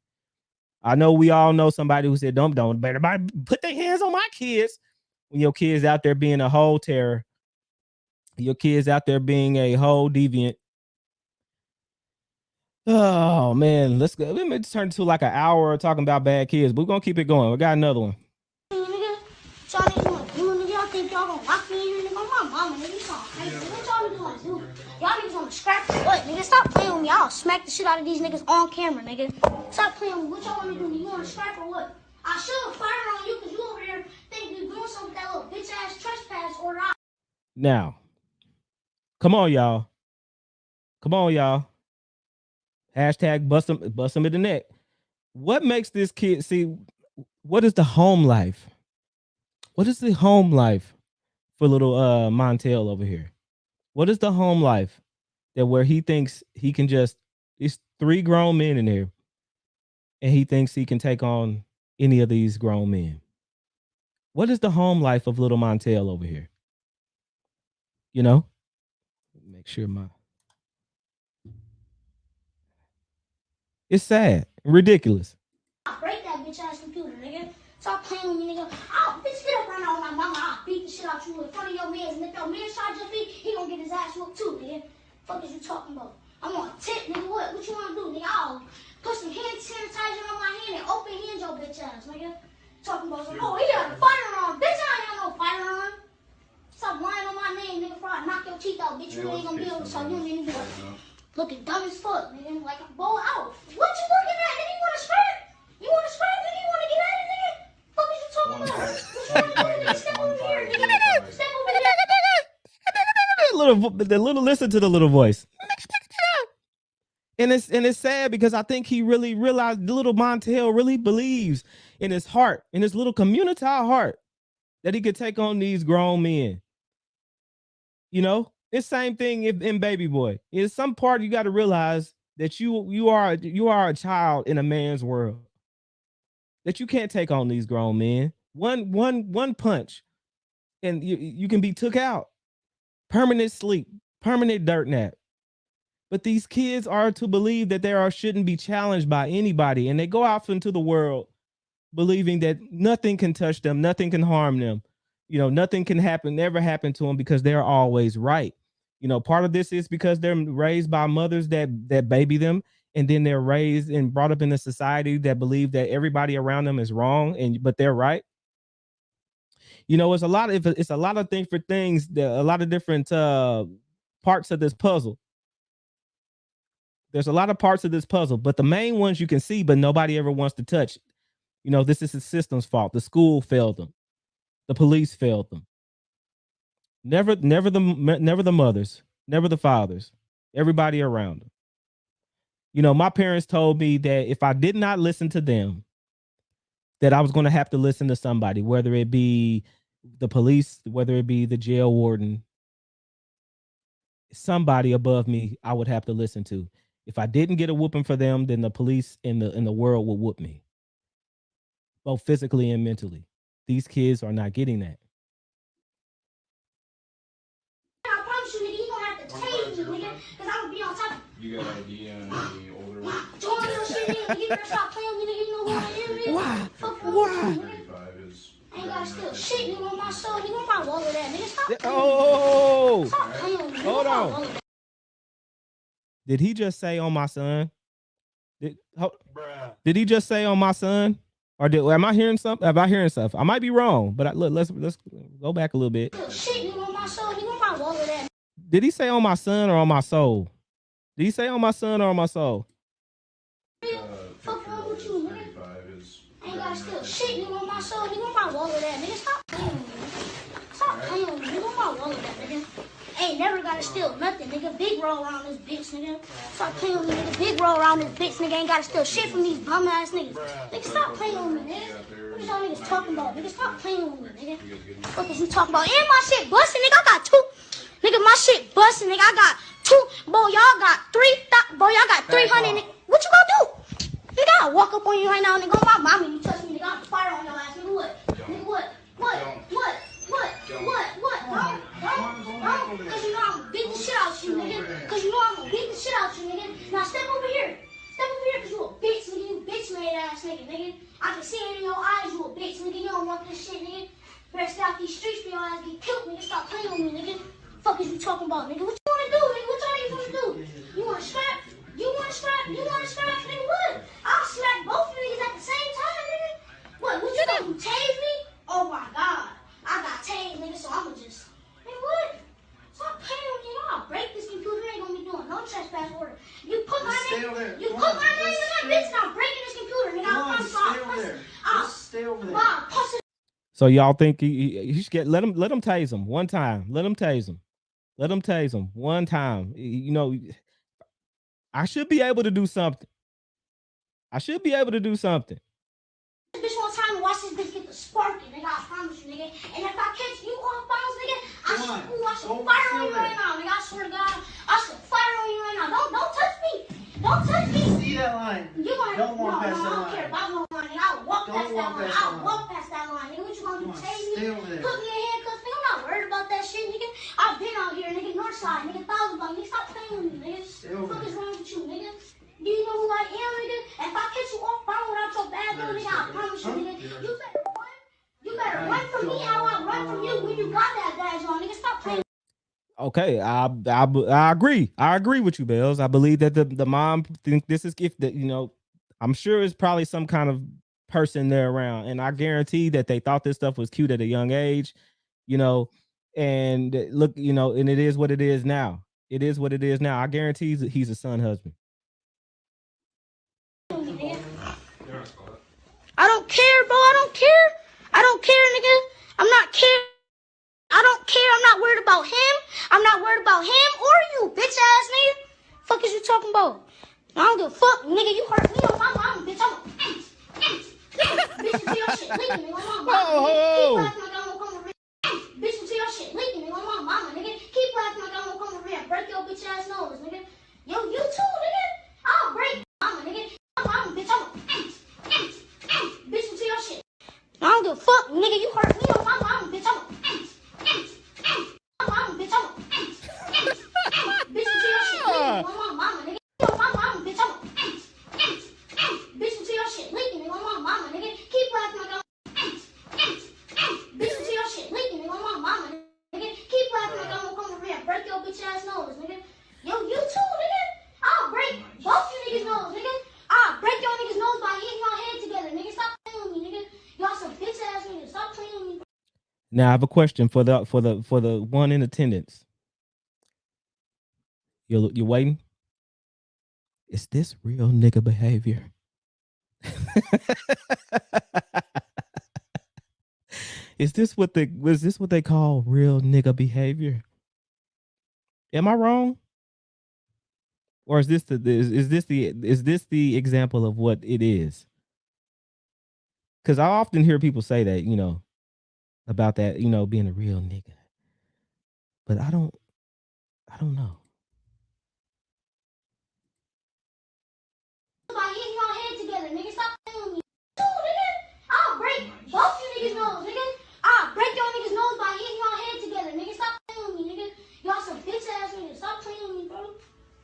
I know we all know somebody who said, don't better put their hands on my kids when your kids out there being a whole terror, your kids out there being a whole deviant. Oh man, let's go. Let me turn to like an hour talking about bad kids, but we're gonna keep it going. We got another one. Y'all think y'all gonna lock me in, nigga? My mama, nigga, you gonna hate me. What y'all niggas gonna do? Y'all niggas gonna scrap the butt, nigga. Stop playing with me. I'll smack the shit out of these niggas on camera, nigga. Stop playing with me. What y'all wanna do? You wanna scrap or what? I should fire on you because you over there think you doing something with that little bitch ass trespass order. Now, come on, y'all. Hashtag bust them in the neck. What makes this kid see? What is the home life? What is the home life for little Montel over here? What is the home life that where he thinks he can just? It's 3 grown men in there, and he thinks he can take on any of these grown men. What is the home life of little Montel over here? You know, make sure it's sad, ridiculous. I'll break that bitch ass computer, nigga. Stop playing with me, nigga. I'll bitch get up right now with my mama. I'll beat the shit out you in front of your mans. And if your man try to just beat, he gonna get his ass whooped too, nigga. Fuck is you talking about? I'm on a tip, nigga. What you wanna do, nigga? I'll put some hand sanitizer on my hand and open hand your ass, nigga. Talking about, oh, he got a firearm. Bitch, I ain't got no firearm. Stop lying on my name, nigga, before I knock your teeth out, bitch. You ain't gonna be able to talk. You don't need to looking dumb as fuck, nigga. Like a bowl out. What you looking at, nigga? You want to scrap? You want to scrap, nigga? You want to get at it, nigga? Fuck is you talking about? Step over here, nigga. Step over here. The little listen to the little voice. And it's sad because I think he really realized the little Montel really believes in his heart, in his little Communitah heart, that he could take on these grown men. You know, it's same thing in Baby Boy. In some part, you got to realize that you are a child in a man's world. That you can't take on these grown men. One punch, and you can be took out. Permanent sleep, permanent dirt nap. But these kids are to believe that they shouldn't be challenged by anybody, and they go out into the world believing that nothing can touch them, nothing can harm them. You know, nothing can never happen to them because they're always right. You know, part of this is because they're raised by mothers that baby them, and then they're raised and brought up in a society that believe that everybody around them is wrong, but they're right. You know, it's a lot of things, a lot of different parts of this puzzle. There's a lot of parts of this puzzle, but the main ones you can see, but nobody ever wants to touch. You know, this is the system's fault. The school failed them. The police failed them. Never the mothers, never the fathers, everybody around them. You know, my parents told me that if I did not listen to them, that I was going to have to listen to somebody, whether it be the police, whether it be the jail warden, somebody above me, I would have to listen to. If I didn't get a whooping for them, then the police in the world would whoop me, both physically and mentally. These kids are not getting that. I promise you, nigga, you gonna have to tase me, nigga, because I'm gonna be on top of You got ID on the older one? join your shit, nigga. You better stop playing with me, nigga. You know who I am, nigga. Why? Fuck Why? you, nigga. 35 is. I ain't gotta steal shit, nigga, on my soul. Nigga, I'm not walling that, nigga. Stop playing. Oh, Stop playing with me. Nigga. hold I'm not on. walling that. Did he just say on my son? Did he just say on my son? Or am I hearing something? Am I hearing stuff? I might be wrong, but look, let's go back a little bit. Shit, nigga, on my soul. Nigga, I'm not walling that. Did he say on my son or on my soul? Did he say on my son or on my soul? Fuck wrong with you, nigga. 35 is. I ain't gotta steal shit, nigga, on my soul. Nigga, I'm not walling that, nigga. Stop playing with me. Stop playing with me, nigga. I'm not walling that, nigga. Ain't never gotta steal nothing, nigga. Big roll around this bitch, nigga. Stop playing with me, nigga. Big roll around this bitch, nigga. Ain't gotta steal shit from these bum ass niggas. Nigga, stop playing with me, nigga. What is y'all niggas talking about? Nigga, stop playing with me, nigga. Fuck is you talking about? And my shit busting, nigga. I got two. Nigga, my shit busting, nigga. I got two. Boy, y'all got 3,000. Boy, y'all got 300. Nigga. What you gonna do? Nigga, I'll walk up on you right now, nigga. On my mommy, you touch me, nigga. I'll fire on your ass, nigga. What? Nigga, what? Don't. Cause you know I'm gonna beat the shit out you, nigga. Cause you know I'm gonna beat the shit out you, nigga. Now step over here. Step over here, cause you a bitch, nigga. You bitch made ass nigga, nigga. I can see it in your eyes, you a bitch, nigga. You don't want this shit, nigga. Better stay out these streets for your ass get killed, nigga. Stop playing with me, nigga. Fuck is you talking about, nigga? What you wanna do, nigga? What y'all niggas wanna do? You wanna scrap? You wanna scrap? You wanna scrap, nigga? What? I'll smack both of you niggas at the same time, nigga. What you gonna do? Tase me? Oh my god. I got tased, nigga, so I'ma just. Nigga, what? Stop playing with me. I'll break this computer. Ain't gonna be doing no trespass order. You put my name. You put my name in that bitch, and I'm breaking this computer, nigga. I'll stay over there. I'll puss it. So y'all think he should get let him tase him one time. Let him tase him. Let him tase him one time. You know, I should be able to do something. Bitch one time and watch this bitch get the sparking, nigga. I promise you, nigga. And if I catch you on bounce, nigga, I should fire on you right now, nigga. I swear to God, I should fire on you right now. Don't touch me. Don't touch me. See that line? You gonna Don't walk past that I don't line. care about no line, nigga. I'll walk Don't past that walk line. past that I'll line. walk past that line, nigga. What you gonna do? Come on, Tase me? stay over there. Put me in handcuffs, nigga. I'm not worried about that shit, nigga. I've been out here, nigga. Northside, nigga. 1,000 bucks, nigga. Stop playing with me, nigga. over What the fuck there. is wrong with you, nigga? Do you know who I am, nigga? If I catch you off phone without your bag on, nigga, I promise you, nigga. You better run. You better run from me how I run from you when you got that badge on, nigga. Stop playing. Okay, I agree. I agree with you, Bells. I believe that the mom think this is if the, you know, I'm sure it's probably some kind of person they're around. And I guarantee that they thought this stuff was cute at a young age, you know, and look, you know, and it is what it is now. It is what it is now. I guarantee he's a son husband. I don't care, bro. I don't care. I don't care, nigga. I'm not care. I don't care. I'm not worried about him. I'm not worried about him or you, bitch ass nigga. Fuck is you talking about? I don't give a fuck, nigga. You hurt me on my mama, bitch. I'm a bitch until your shit leaking, nigga. On my mama, nigga. Keep laughing like I won't come to real. Bitch until your shit leaking, nigga. On my mama, nigga. Keep laughing like I won't come to real. Break your bitch ass nose, nigga. Yo, you too, nigga. I'll break mama, nigga. My mama, bitch. I'm a bitch until your shit. I don't give a fuck, nigga. You hurt me on my mama, bitch. I'm a my mama, bitch. I'm a bitch until your shit leaking, nigga. On my mama, nigga. On my mama, bitch. I'm a bitch until your shit leaking, nigga. On my mama, nigga. Keep laughing like I'm bitch until your shit leaking, nigga. On my mama, nigga. Keep laughing like I'm gonna come to real. Break your bitch ass nose, nigga. Yo, you too, nigga. I'll break both you niggas' nose, nigga. I'll break your niggas' nose by hitting your head together, nigga. Stop playing with me, nigga. Y'all some bitch ass niggas. Stop playing with me. Now I have a question for the one in attendance. You waiting? Is this real nigga behavior? Was this what they call real nigga behavior? Am I wrong? Or is this the example of what it is? Because I often hear people say that, you know, about that, you know, being a real nigga. But I don't know. By hitting your head together, nigga. Stop playing with me. Too, nigga. I'll break both you niggas' nose, nigga. I'll break your niggas' nose by hitting your head together, nigga. Stop playing with me, nigga. Y'all some bitch ass niggas. Stop playing with me, bro.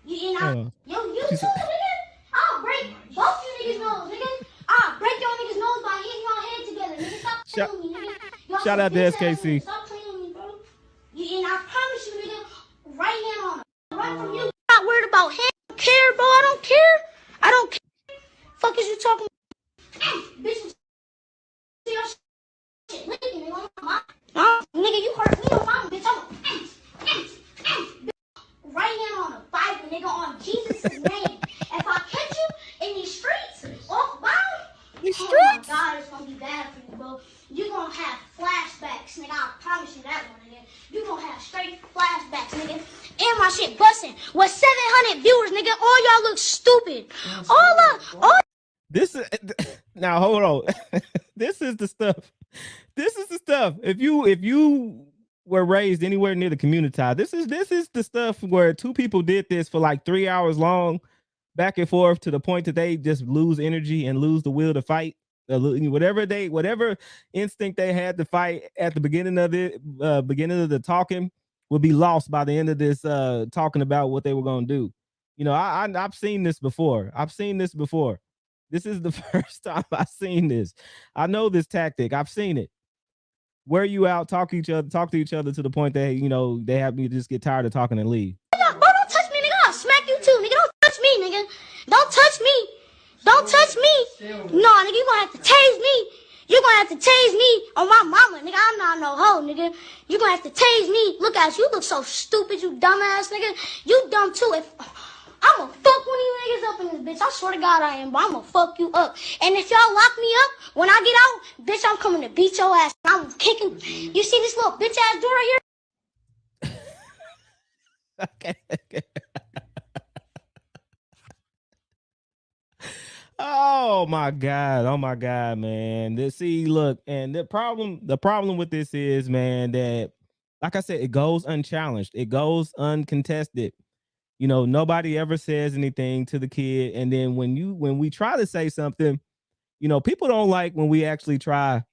You too, nigga. I'll break both you niggas' nose, nigga. I'll break your niggas' nose by hitting your head together, nigga. Stop playing with me, nigga. Y'all Shout out to SKC. Stop playing with me, bro. And I promise you, nigga, right hand on him. Right from you. I'm not worried about him. I don't care, bro. I don't care. I don't care. Fuck is you talking about? Bitch, your shit leaking, nigga. On my mama. Nigga, you hurt me on my bitch. I'm a right hand on the Bible, nigga, on Jesus' name. If I catch you in these streets, off bound, oh my God, it's gonna be bad for you, bro. You're gonna have flashbacks, nigga. I promise you that one, nigga. You're gonna have straight flashbacks, nigga. And my shit busting with 700 viewers, nigga. All y'all look stupid. All This is now hold on. This is the stuff. This is the stuff. If you were raised anywhere near the Communitah, this is the stuff where two people did this for like 3 hours long, back and forth, to the point that they just lose energy and lose the will to fight. Whatever instinct they had to fight at the beginning of the talking will be lost by the end of this talking about what they were going to do. You know, I've seen this before. This is the first time I've seen this. I know this tactic. I've seen it. Wear you out, talk to each other to the point that, you know, they have me just get tired of talking and leave. bro, don't touch me, nigga. I'll smack you too, nigga. Don't touch me, nigga. Don't touch me. Don't touch me. No, nigga, you gonna have to tase me. You gonna have to tase me on my mama, nigga. I'm not no hoe, nigga. You gonna have to tase me. Look at you. You look so stupid, you dumbass, nigga. You dumb too. If I'ma fuck one of you niggas up in this bitch. I swear to God I am, but I'ma fuck you up. And if y'all lock me up, when I get out, bitch, I'm coming to beat your ass. I'm kicking. You see this little bitch ass door right here? Okay. Oh my God, man. Look, and the problem with this is, man, that, like I said, it goes unchallenged. It goes uncontested. You know, nobody ever says anything to the kid. And then when we try to say something, you know, people don't like when we actually try.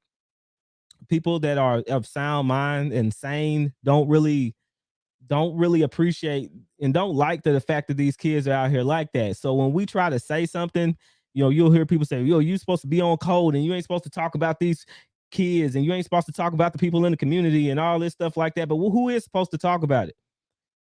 People that are of sound mind and sane don't really appreciate and don't like the fact that these kids are out here like that. So when we try to say something, you know, you'll hear people say, yo, you're supposed to be on code and you ain't supposed to talk about these kids and you ain't supposed to talk about the people in the community and all this stuff like that. But who is supposed to talk about it?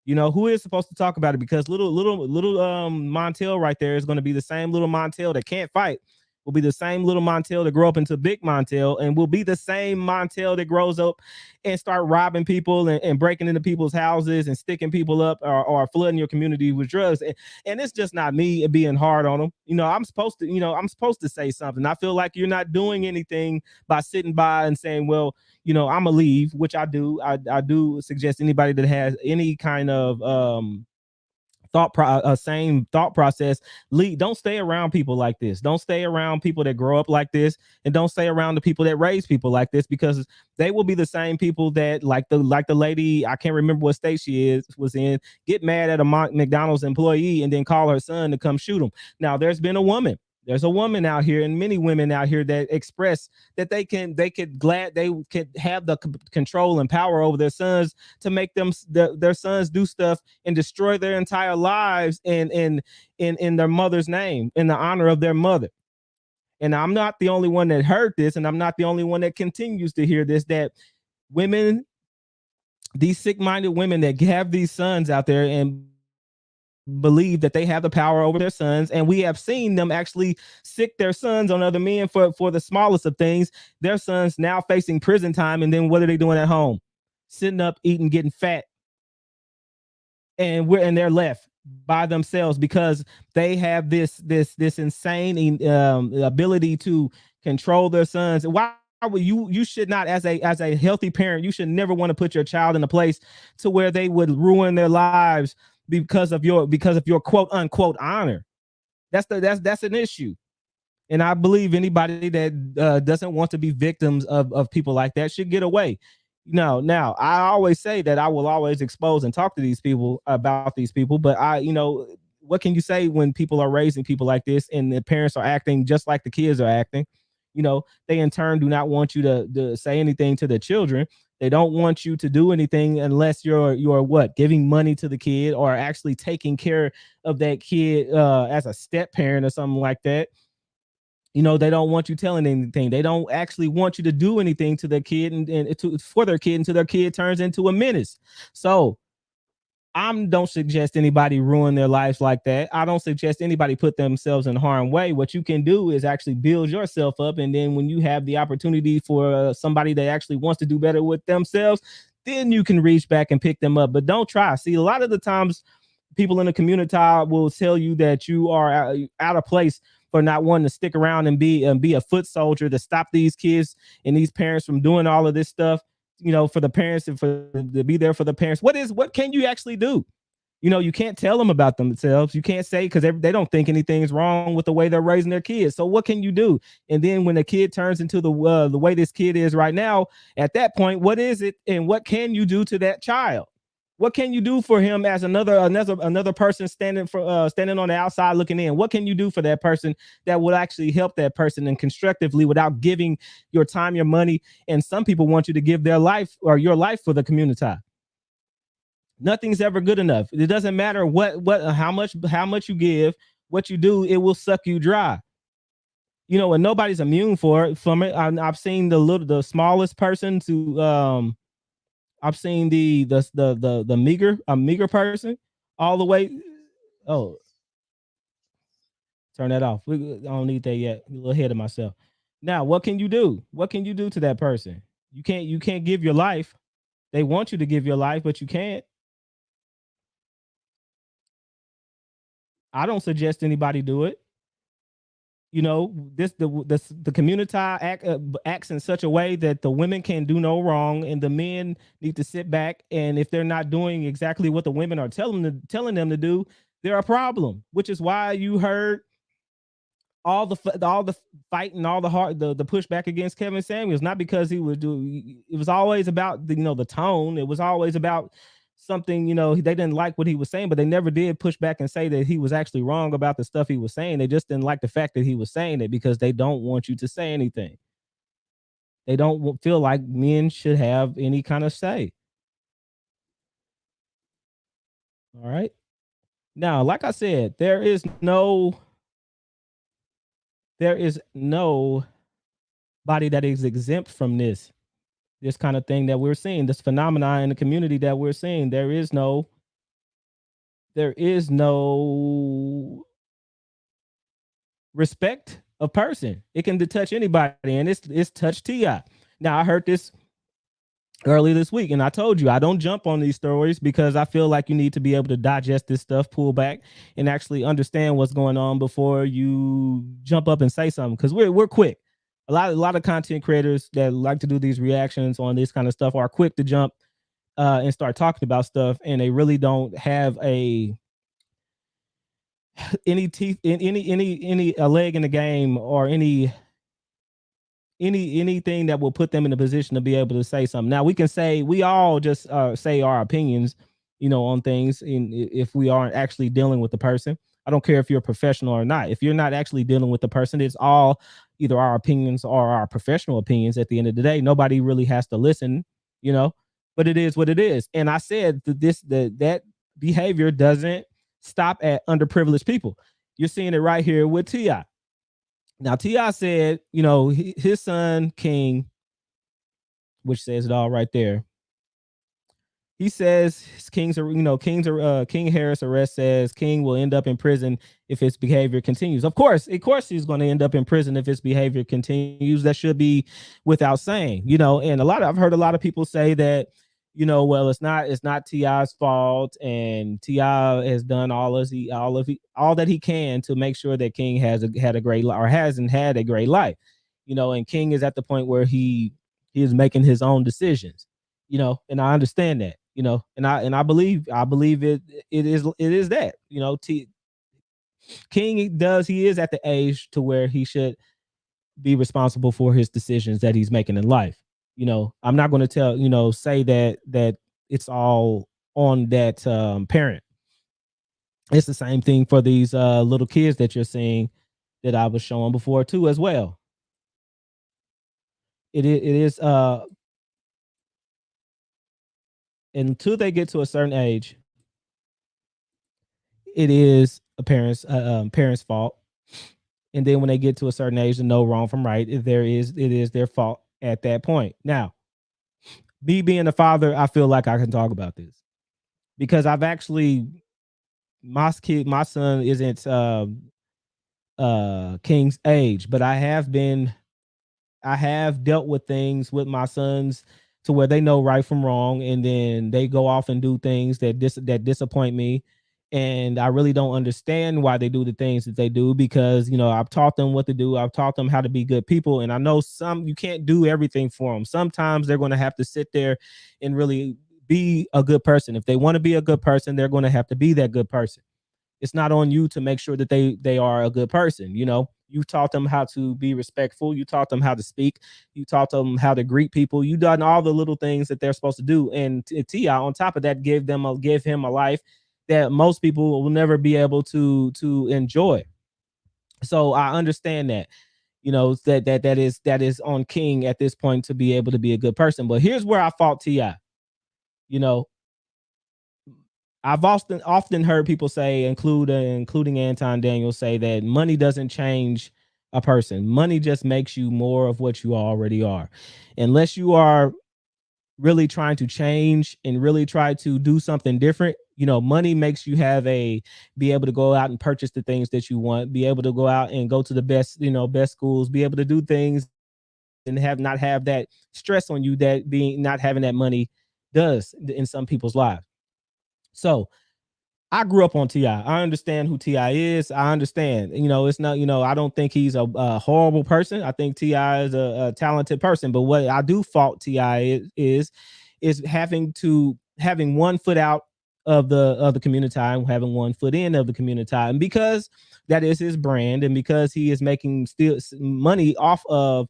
You know, who is supposed to talk about it? Because little Montel right there is going to be the same little Montel that can't fight, will be the same little Montel that grow up into big Montel, and will be the same Montel that grows up and start robbing people and breaking into people's houses and sticking people up or flooding your community with drugs. And it's just not me being hard on them. I'm supposed to say something. I feel like you're not doing anything by sitting by and saying, well, I'm gonna leave, which I do. I do suggest anybody that has any kind of same thought process, don't stay around people like this. Don't stay around people that grow up like this, and don't stay around the people that raise people like this, because they will be the same people that, like the lady, I can't remember what state she was in, get mad at a McDonald's employee and then call her son to come shoot him. Now, there's a woman out here, and many women out here, that express that they could have the control and power over their sons to make them their sons do stuff and destroy their entire lives in their mother's name, in the honor of their mother. And I'm not the only one that heard this, and I'm not the only one that continues to hear this, that women, these sick-minded women that have these sons out there and believe that they have the power over their sons, and we have seen them actually sick their sons on other men for the smallest of things. Their sons now facing prison time, and then what are they doing at home? Sitting up, eating, getting fat, and they're left by themselves because they have this insane ability to control their sons. Why would you should not, as a healthy parent, you should never want to put your child in a place to where they would ruin their lives because of your quote unquote honor. That's an issue. And I believe anybody that doesn't want to be victims of people like that should get away. Now, I always say that I will always expose and talk to these people about these people, but what can you say when people are raising people like this and the parents are acting just like the kids are acting? They in turn do not want you to say anything to the children. They don't want you to do anything unless you're what, giving money to the kid or actually taking care of that kid as a step parent or something like that. They don't want you telling anything. They don't actually want you to do anything to their kid for their kid until their kid turns into a menace. So I don't suggest anybody ruin their lives like that. I don't suggest anybody put themselves in harm's way. What you can do is actually build yourself up. And then when you have the opportunity for somebody that actually wants to do better with themselves, then you can reach back and pick them up. But don't try. See, a lot of the times people in the Communitah will tell you that you are out of place for not wanting to stick around and be a foot soldier to stop these kids and these parents from doing all of this stuff. For the parents and to be there for the parents. What can you actually do? You can't tell them about themselves. You can't say, because they don't think anything's wrong with the way they're raising their kids. So what can you do? And then when the kid turns into the way this kid is right now, at that point, what is it? And what can you do to that child? What can you do for him as another person standing on the outside looking in? What can you do for that person that would actually help that person and constructively without giving your time, your money? And some people want you to give their life or your life for the Communitah. Nothing's ever good enough. It doesn't matter how much you give, what you do, it will suck you dry. And nobody's immune from it. I've seen the smallest person to I've seen the meager person all the way. Oh, turn that off. I don't need that yet. I'm a little ahead of myself. Now, what can you do? What can you do to that person? You can't give your life. They want you to give your life, but you can't. I don't suggest anybody do it. The Communitah acts in such a way that the women can do no wrong, and the men need to sit back. And if they're not doing exactly what the women are telling them to do, they're a problem. Which is why you heard all the fight and all the pushback against Kevin Samuels. Not because he would do. It was always about the tone. It was always about something, they didn't like what he was saying, but they never did push back and say that he was actually wrong about the stuff he was saying. They just didn't like the fact that he was saying it, because they don't want you to say anything. They don't feel like men should have any kind of say. All right. Now, like I said, there is nobody that is exempt from this kind of thing that we're seeing, this phenomenon in the community that we're seeing. There is no respect of person. It can touch anybody, and it's touched T.I. Now, I heard this early this week, and I told you I don't jump on these stories because I feel like you need to be able to digest this stuff, pull back, and actually understand what's going on before you jump up and say something. Because we're quick. A lot of content creators that like to do these reactions on this kind of stuff are quick to jump and start talking about stuff, and they really don't have any teeth in any a leg in the game, or anything that will put them in a position to be able to say something. Now, we all just say our opinions, on things, if we aren't actually dealing with the person. I don't care if you're a professional or not. If you're not actually dealing with the person, it's all either our opinions or our professional opinions. At the end of the day, nobody really has to listen, but it is what it is. And I said that behavior doesn't stop at underprivileged people. You're seeing it right here with T.I. Now, T.I. said, his son King, which says it all right there. He says King Harris arrest says King will end up in prison if his behavior continues. Of course, he's going to end up in prison if his behavior continues. That should be without saying, and I've heard a lot of people say that, well, it's not T.I.'s fault, and T.I. has done all that he can to make sure that King hasn't had a great life, and King is at the point where he is making his own decisions, and I understand that, and I believe it is that, King he is at the age to where he should be responsible for his decisions that he's making in life. I'm not going to say that it's all on that parent. It's the same thing for these little kids that you're seeing that I was showing before too, as well. It is until they get to a certain age, it is a parent's fault. And then when they get to a certain age to know wrong from right, it is their fault at that point. Now, me being a father, I feel like I can talk about this because I've actually, my son isn't King's age, but I have dealt with things with my sons to where they know right from wrong, and then they go off and do things that disappoint me. And I really don't understand why they do the things that they do, because, I've taught them what to do. I've taught them how to be good people. And I know you can't do everything for them. Sometimes they're going to have to sit there and really be a good person. If they want to be a good person, they're going to have to be that good person. It's not on you to make sure that they are a good person. You taught them how to be respectful. You taught them how to speak. You taught them how to greet people. You done all the little things that they're supposed to do. And T.I., on top of that, give him a life that most people will never be able to enjoy. So I understand that, that is on King at this point to be able to be a good person. But here's where I fault T.I. I've often heard people say, including Anton Daniels, say that money doesn't change a person. Money just makes you more of what you already are. Unless you are really trying to change and really try to do something different, money makes you be able to go out and purchase the things that you want, be able to go out and go to the best schools, be able to do things and not have that stress on you that not having that money does in some people's lives. So I grew up on T.I. I understand who T.I. is. I understand, it's not, I don't think he's a horrible person. I think T.I. is a talented person. But what I do fault T.I. is having one foot out of the Communitah and having one foot in of the Communitah. And because that is his brand, and because he is making still money off of,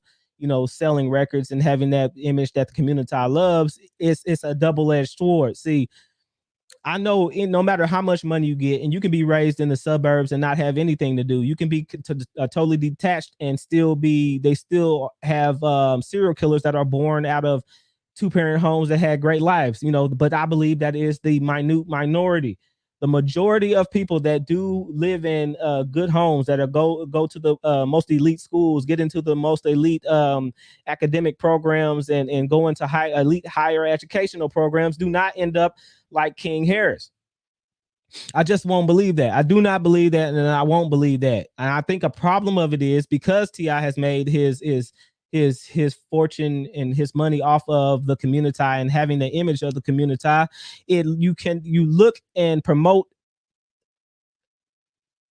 selling records and having that image that the Communitah loves, it's a double-edged sword. See, I know no matter how much money you get, and you can be raised in the suburbs and not have anything to do. You can be totally detached and they still have serial killers that are born out of two-parent homes that had great lives, but I believe that is the minute minority. The majority of people that do live in good homes, that are go to the most elite schools, get into the most elite academic programs, and go into elite higher educational programs, do not end up like King Harris. I just won't believe that. I do not believe that, and I won't believe that. And I think a problem of it is because T.I. has made his fortune and his money off of the Communitah and having the image of the Communitah, you look and promote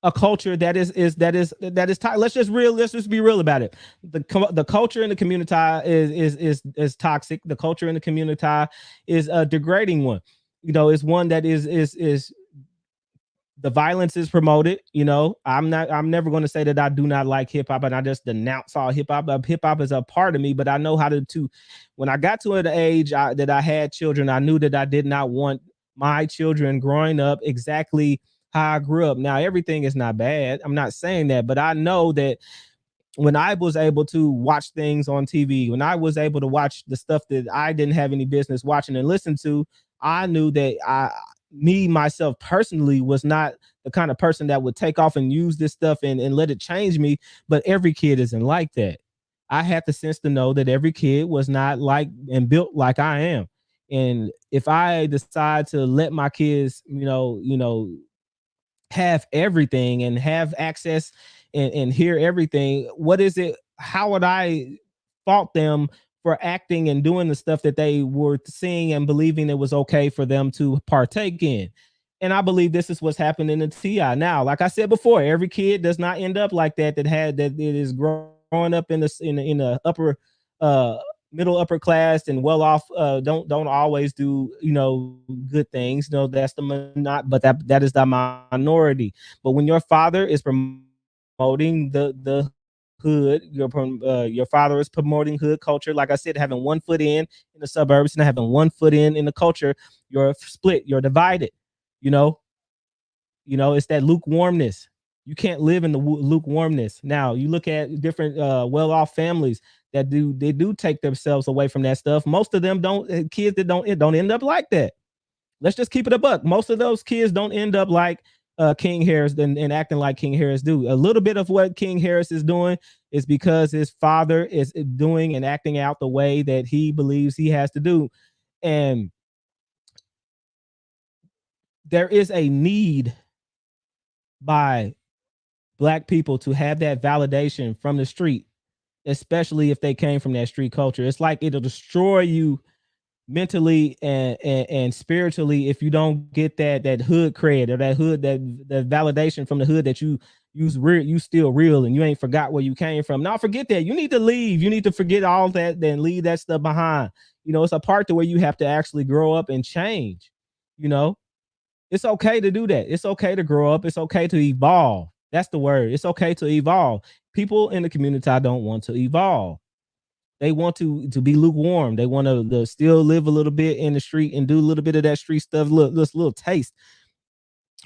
a culture that is let's just be real about it. The culture in the Communitah is toxic. The culture in the Communitah is a degrading one. You know, it's one that is the violence is promoted. You know, I'm never going to say that I do not like hip hop and I just denounce all hip hop. Hip hop is a part of me, but I know how to when I got to an age that I had children, I knew that I did not want my children growing up exactly how I grew up. Now, everything is not bad. I'm not saying that, but I know that when I was able to watch things on TV, when I was able to watch the stuff that I didn't have any business watching and listen to, I knew that myself personally was not the kind of person that would take off and use this stuff and let it change me. But every kid isn't like that. I had the sense to know that every kid was not like and built like I am. And if I decide to let my kids, you know, have everything and have access and hear everything, what is it? How would I fault them for acting and doing the stuff that they were seeing and believing it was okay for them to partake in? And I believe this is what's happening in T.I. now. Like I said before, every kid does not end up like that. That it is growing up in the upper middle upper class and well off. Don't always do, you know, good things. You know, that's that is the minority. But when your father is promoting the hood, your father is promoting hood culture, like I said, having one foot in the suburbs and having one foot in the culture, you're split, you're divided. You know, it's that lukewarmness. You can't live in the lukewarmness. Now you look at different well-off families that do take themselves away from that stuff. Most of them don't. Kids that don't end up like that. Let's just keep it a buck. Most of those kids don't end up like King Harris and acting like King Harris do. A little bit of what King Harris is doing is because his father is doing and acting out the way that he believes he has to do. And there is a need by Black people to have that validation from the street, especially if they came from that street culture. It's like it'll destroy you mentally and spiritually if you don't get that hood cred or that hood that validation from the hood that you still real and you ain't forgot where you came from. Now forget that. You need to leave. You need to forget all that, then leave that stuff behind. You know, it's a part to where you have to actually grow up and change. You know, it's okay to do that. It's okay to grow up. It's okay to evolve. That's the word. It's okay to evolve. People in the Communitah don't want to evolve. They want to be lukewarm. They want to still live a little bit in the street and do a little bit of that street stuff, little taste,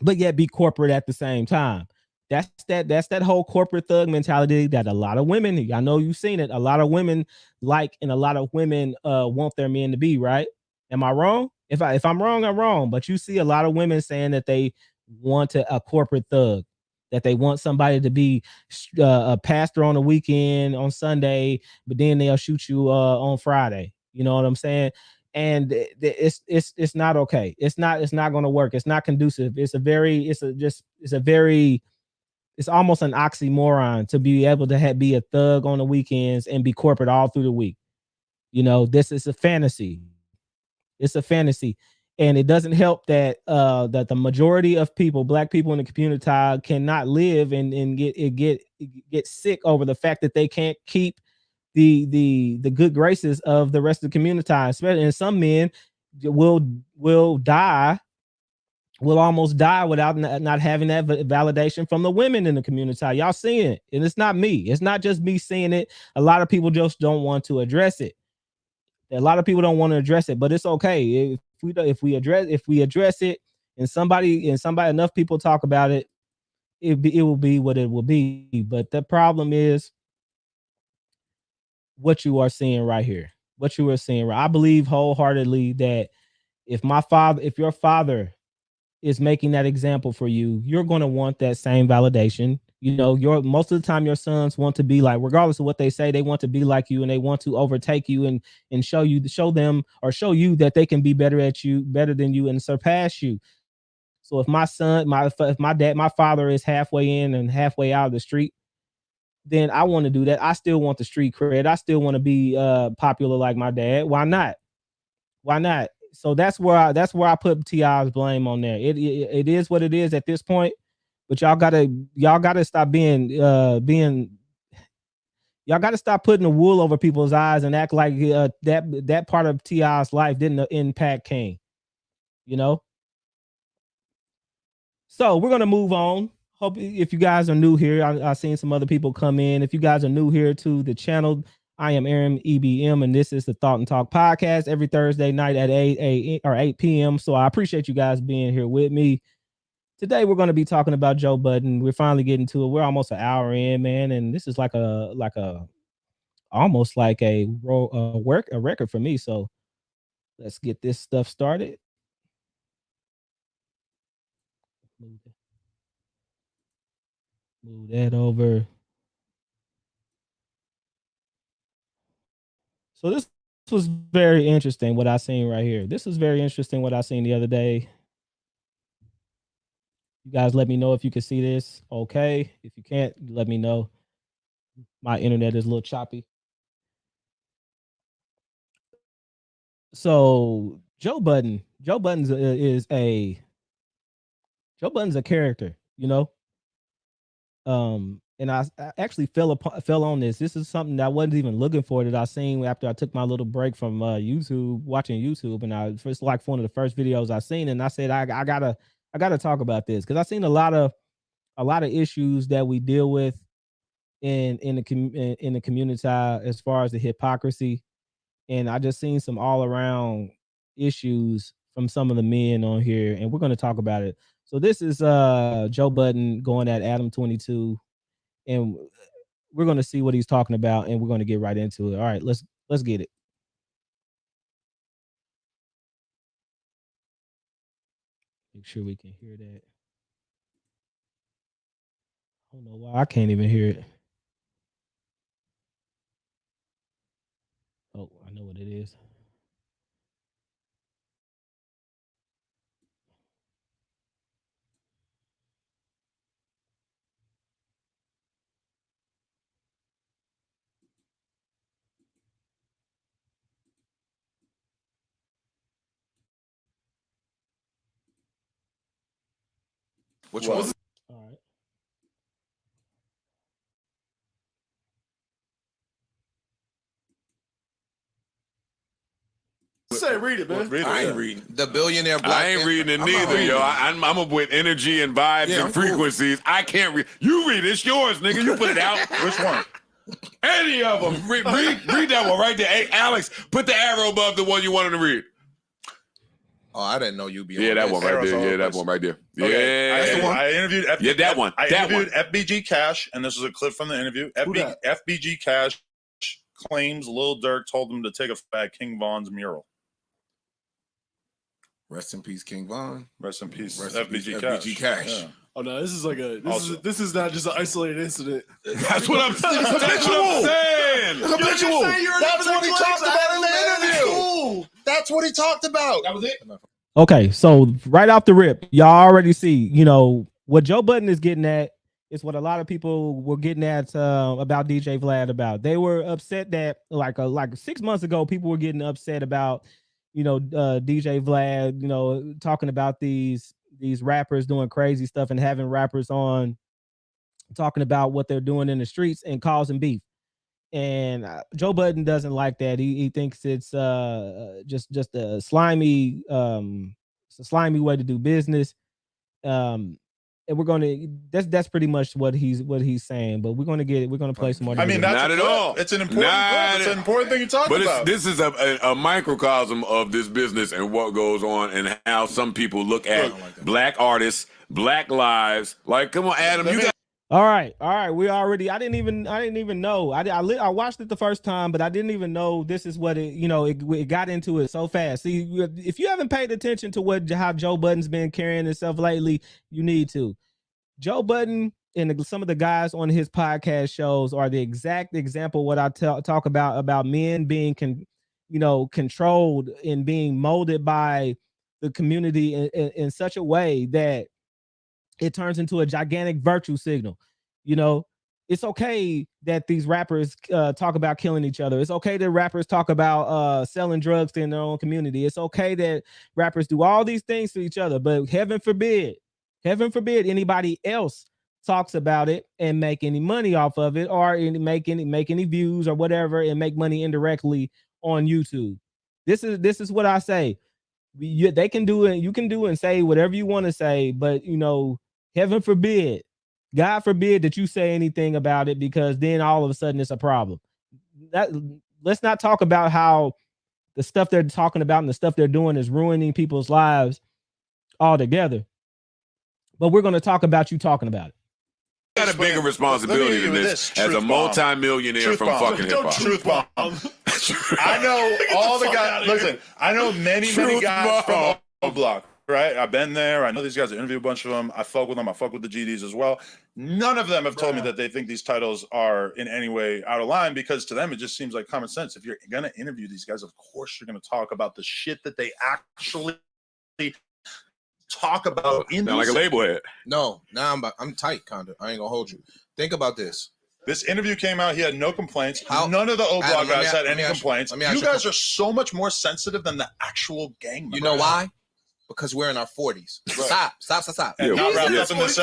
but yet be corporate at the same time. That's that whole corporate thug mentality that a lot of women, I know you've seen it, a lot of women like, and a lot of women want their men to be, right? Am I wrong? If I'm wrong, I'm wrong. But you see a lot of women saying that they want a corporate thug, that they want somebody to be a pastor on the weekend, on Sunday, but then they'll shoot you on Friday. You know what I'm saying? And it's not okay. It's not going to work. It's not conducive. It's almost an oxymoron to be able to be a thug on the weekends and be corporate all through the week. You know, this is a fantasy. It's a fantasy. And it doesn't help that that the majority of people, Black people in the Communitah, cannot live and get sick over the fact that they can't keep the good graces of the rest of the Communitah. Especially, and some men will almost die without not having that validation from the women in the Communitah. Y'all seeing it, and it's not me. It's not just me seeing it. A lot of people just don't want to address it. A lot of people don't want to address it, but it's okay if we address it, and somebody enough people talk about it. It will be what it will be. But the problem is what you are seeing right here. What you are seeing right. I believe wholeheartedly that if your father is making that example for you, you're going to want that same validation. You know, most of the time your sons want to be like, regardless of what they say, they want to be like you, and they want to overtake you and show you that they can be better than you and surpass you. So if my son, if my father is halfway in and halfway out of the street, then I want to do that. I still want the street cred. I still want to be popular like my dad. Why not? Why not? So that's where I put T.I.'s blame on there. It is what it is at this point. But y'all gotta stop being y'all gotta stop putting the wool over people's eyes and act like that part of T.I.'s life didn't impact King. You know? So we're gonna move on. Hope if you guys are new here, I've seen some other people come in. If you guys are new here to the channel, I am Aaron EBM, and this is the Thought and Talk podcast every Thursday night at 8 p.m. So I appreciate you guys being here with me. Today we're going to be talking about Joe Budden. We're finally getting to it. We're almost an hour in, man, and this is almost like a record for me. So let's get this stuff started. Move that over. So this was very interesting what I seen right here. This is very interesting what I seen the other day. You guys let me know if you can see this. Okay. If you can't, let me know. My internet is a little choppy. So Joe Budden is a character, you know. And I actually fell on this. This is something that I wasn't even looking for, that I seen after I took my little break from watching YouTube, and it's like one of the first videos I seen, and I said I gotta talk about this, because I seen a lot of issues that we deal with in the Communitah as far as the hypocrisy, and I just seen some all around issues from some of the men on here, and we're going to talk about it. So this is Joe Budden going at Adam22, and we're going to see what he's talking about, and we're going to get right into it. All right, let's get it. Make sure we can hear that. I don't know why I can't even hear it. Oh, I know what it is. Which was it? All right. Say, read it, man. Read it, I ain't yeah. reading. The billionaire black. I ain't reading it I'm neither, not yo. reading I'm with energy and vibes Yeah, and I'm cool. frequencies. I can't read. You read it. It's yours, nigga. You put it out. Which one? Any of them. Read that one right there. Hey, Alex, put the arrow above the one you wanted to read. Oh, I didn't know you'd be on Yeah, that this. one right Arrows there. all Yeah, over that the one right there. Okay. Yeah. I interviewed Yeah, that one. I That interviewed FBG Cash, and this is a clip from the interview. FBG Cash claims Lil Durk told him to take a photo at King Von's mural. Rest in peace, King Von. Rest in peace, Rest in FBG peace, Cash. FBG Cash. Yeah. Oh no, this is like this is not just an isolated incident. That's what I'm saying. That's what I'm saying. Habitual. That's what he talked about in the interview. That's what he talked about. That was it. Okay, so right off the rip, y'all already see, you know, what Joe Budden is getting at is what a lot of people were getting at about DJ Vlad about. They were upset that like 6 months ago, people were getting upset about, you know, DJ Vlad, you know, talking about these rappers doing crazy stuff and having rappers on talking about what they're doing in the streets and causing beef. And Joe Budden doesn't like that. He thinks it's just a slimy way to do business. And we're gonna that's pretty much what he's saying. But we're gonna play some more. I mean, that's Not at all. It's an important clip. It's an important thing to talk about. This is a microcosm of this business and what goes on and how some people look at black artists, black lives. Like, come on, Adam, you got. All right. We already. I didn't even know. I watched it the first time, but I didn't even know this is what it. You know, it got into it so fast. See, if you haven't paid attention to how Joe Budden's been carrying himself lately, you need to. Joe Budden and some of the guys on his podcast shows are the exact example what I talk about men being controlled and being molded by the community in such a way that it turns into a gigantic virtue signal. You know, it's okay that these rappers talk about killing each other. It's okay that rappers talk about selling drugs in their own community. It's okay that rappers do all these things to each other, but heaven forbid anybody else talks about it and make any money off of it, or make any views or whatever, and make money indirectly on YouTube. This is what I say. They can do it. You can do it and say whatever you want to say, but you know, heaven forbid, God forbid that you say anything about it, because then all of a sudden it's a problem. Let's not talk about how the stuff they're talking about and the stuff they're doing is ruining people's lives altogether. But we're going to talk about you talking about it. You got a bigger responsibility than this as a multi-millionaire from fucking hip hop. Truth bomb. I know all the guys. Listen, I know many guys from O Block. Right, I've been there. I know these guys. I interviewed a bunch of them. I fuck with them. I fuck with the GDs as well. None of them have told me that they think these titles are in any way out of line, because to them it just seems like common sense. If you're gonna interview these guys, of course you're gonna talk about the shit that they actually talk about in like a label head. No, now I'm tight, kinda. I ain't gonna hold you. Think about this. This interview came out. He had no complaints. None of the O Block guys had any complaints. You guys are so much more sensitive than the actual gang members. You know why? Because we're in our 40s. Right. Stop.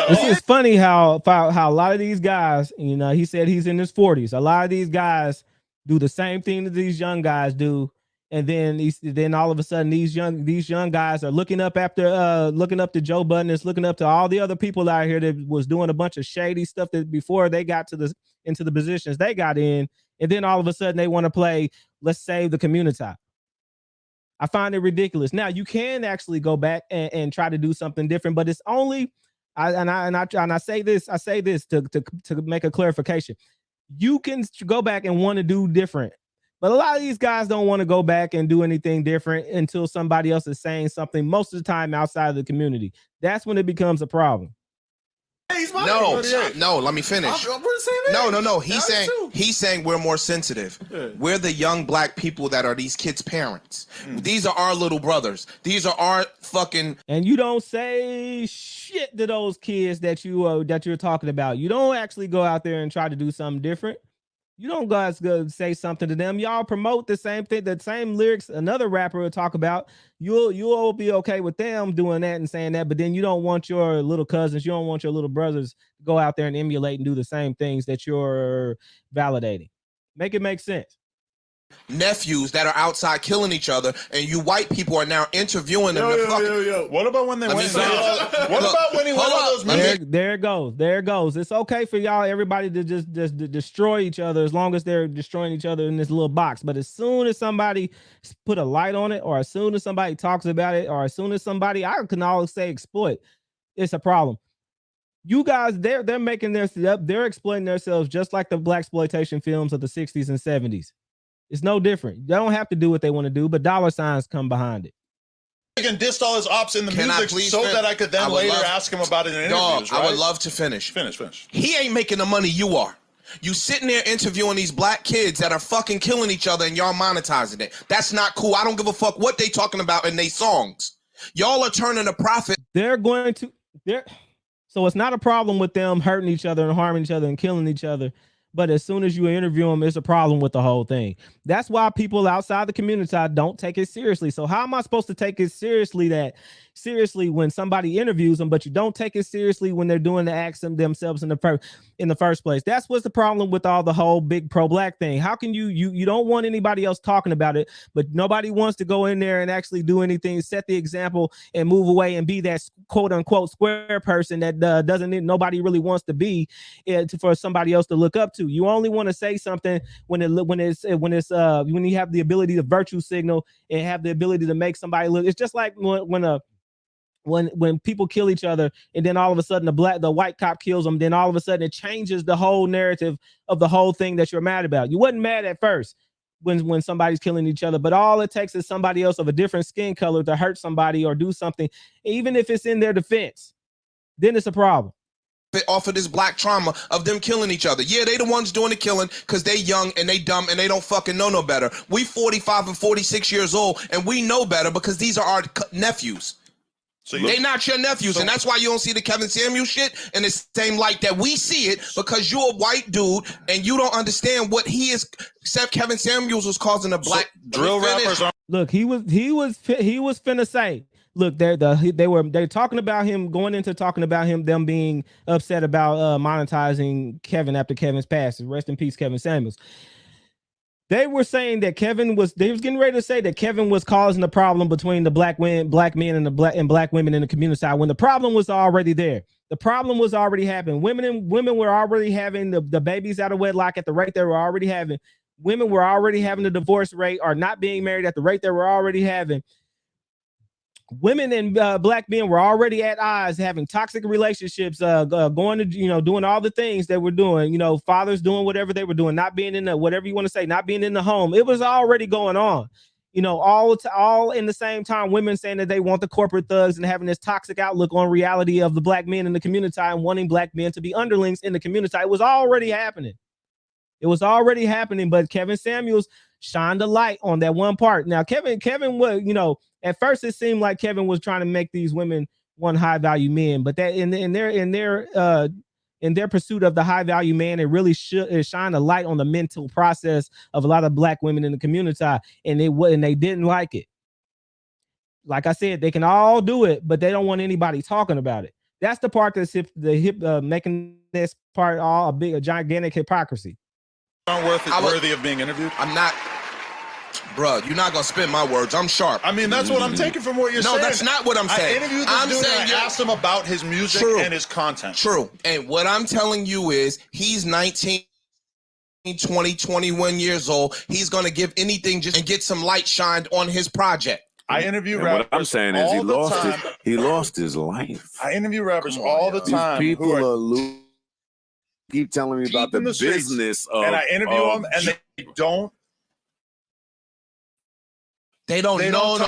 This is funny how a lot of these guys, you know, he said he's in his 40s. A lot of these guys do the same thing that these young guys do, and then all of a sudden these young guys are looking up to Joe Budden, is looking up to all the other people out here that was doing a bunch of shady stuff that before they got into the positions they got in, and then all of a sudden they want to play let's save the Communitah. I find it ridiculous. Now you can actually go back and try to do something different, but it's only I say this to make a clarification. You can go back and want to do different, but a lot of these guys don't want to go back and do anything different until somebody else is saying something, most of the time outside of the community. That's when it becomes a problem. No, let me finish. No. He's saying we're more sensitive. Yeah. We're the young black people that are these kids' parents. These are our little brothers. These are our fucking. And you don't say shit to those kids that you're talking about. You don't actually go out there and try to do something different. You don't guys go say something to them. Y'all promote the same thing, the same lyrics another rapper will talk about. You'll be okay with them doing that and saying that, but then you don't want your little cousins, you don't want your little brothers to go out there and emulate and do the same things that you're validating. Make it make sense. Nephews that are outside killing each other, and you white people are now interviewing them. What about when they went? What about when he went on those? There it goes. It's okay for y'all, everybody, to just destroy each other as long as they're destroying each other in this little box. But as soon as somebody put a light on it, or as soon as somebody talks about it, or as soon as somebody, I can always say exploit, it's a problem. You guys, they're exploiting themselves just like the blaxploitation films of the 60s and 70s. It's no different. They don't have to do what they want to do, but dollar signs come behind it. He can diss all his ops in the music so that I could then later ask him about it in interviews, right? I would love to finish. Finish. He ain't making the money you are. You sitting there interviewing these black kids that are fucking killing each other, and y'all monetizing it. That's not cool. I don't give a fuck what they talking about in they songs. Y'all are turning a profit. So it's not a problem with them hurting each other and harming each other and killing each other. But as soon as you interview them, it's a problem with the whole thing. That's why people outside the community don't take it seriously. So how am I supposed to take it seriously when somebody interviews them, but you don't take it seriously when they're doing the acts themselves in the first place? That's what's the problem with all the whole big pro-black thing. How can you don't want anybody else talking about it, but nobody wants to go in there and actually do anything, set the example, and move away and be that quote unquote square person that nobody really wants to be for somebody else to look up to. You only want to say something when you have the ability to virtue signal and have the ability to make somebody look. It's just like when people kill each other, and then all of a sudden the white cop kills them, then all of a sudden it changes the whole narrative of the whole thing that you're mad about. You wasn't mad at first when somebody's killing each other, but all it takes is somebody else of a different skin color to hurt somebody or do something, even if it's in their defense, then it's a problem. off of this black trauma of them killing each other. Yeah, they the ones doing the killing because they young and they dumb and they don't fucking know no better. We 45 and 46 years old and we know better because these are our nephews. So they not your nephews, and that's why you don't see the Kevin Samuels shit in the same light that we see it, because you're a white dude and you don't understand what he is. Except Kevin Samuels was causing a black drill rappers. Look, he was finna say. Look, they're talking about him, going into talking about him, them being upset about monetizing Kevin after Kevin's passing. Rest in peace, Kevin Samuels. They were saying that they was getting ready to say that Kevin was causing the problem between the black men and black women in the community side, when the problem was already there. The problem was already happening. Women were already having the babies out of wedlock at the rate they were already having. Women were already having the divorce rate or not being married at the rate they were already having. Women and black men were already at odds, having toxic relationships, going to, doing all the things they were doing, fathers doing whatever they were doing, not being in the, whatever you want to say, not being in the home. It was already going on, all in the same time, women saying that they want the corporate thugs and having this toxic outlook on reality of the black men in the community and wanting black men to be underlings in the community. It was already happening. But Kevin Samuels shined a light on that one part. Now, Kevin was, at first it seemed like Kevin was trying to make these women one high value men, but that in their pursuit of the high value man, it really shined a light on the mental process of a lot of black women in the community, and they didn't like it. Like I said, they can all do it, but they don't want anybody talking about it. That's the part that's making this part all a gigantic hypocrisy. Worthy of being interviewed? I'm not, bro. You're not gonna spin my words. I'm sharp. I mean, that's what I'm taking from what you're saying. No, that's not what I'm saying. I interviewed this dude and I asked him about his music and his content. True. And what I'm telling you is he's 19, 20, 21 years old. He's gonna give anything just and get some light shined on his project. I interview rappers. What I'm saying is he lost his life. I interview rappers all the time. These people are keep telling me about the business of, and I interview them, and they don't know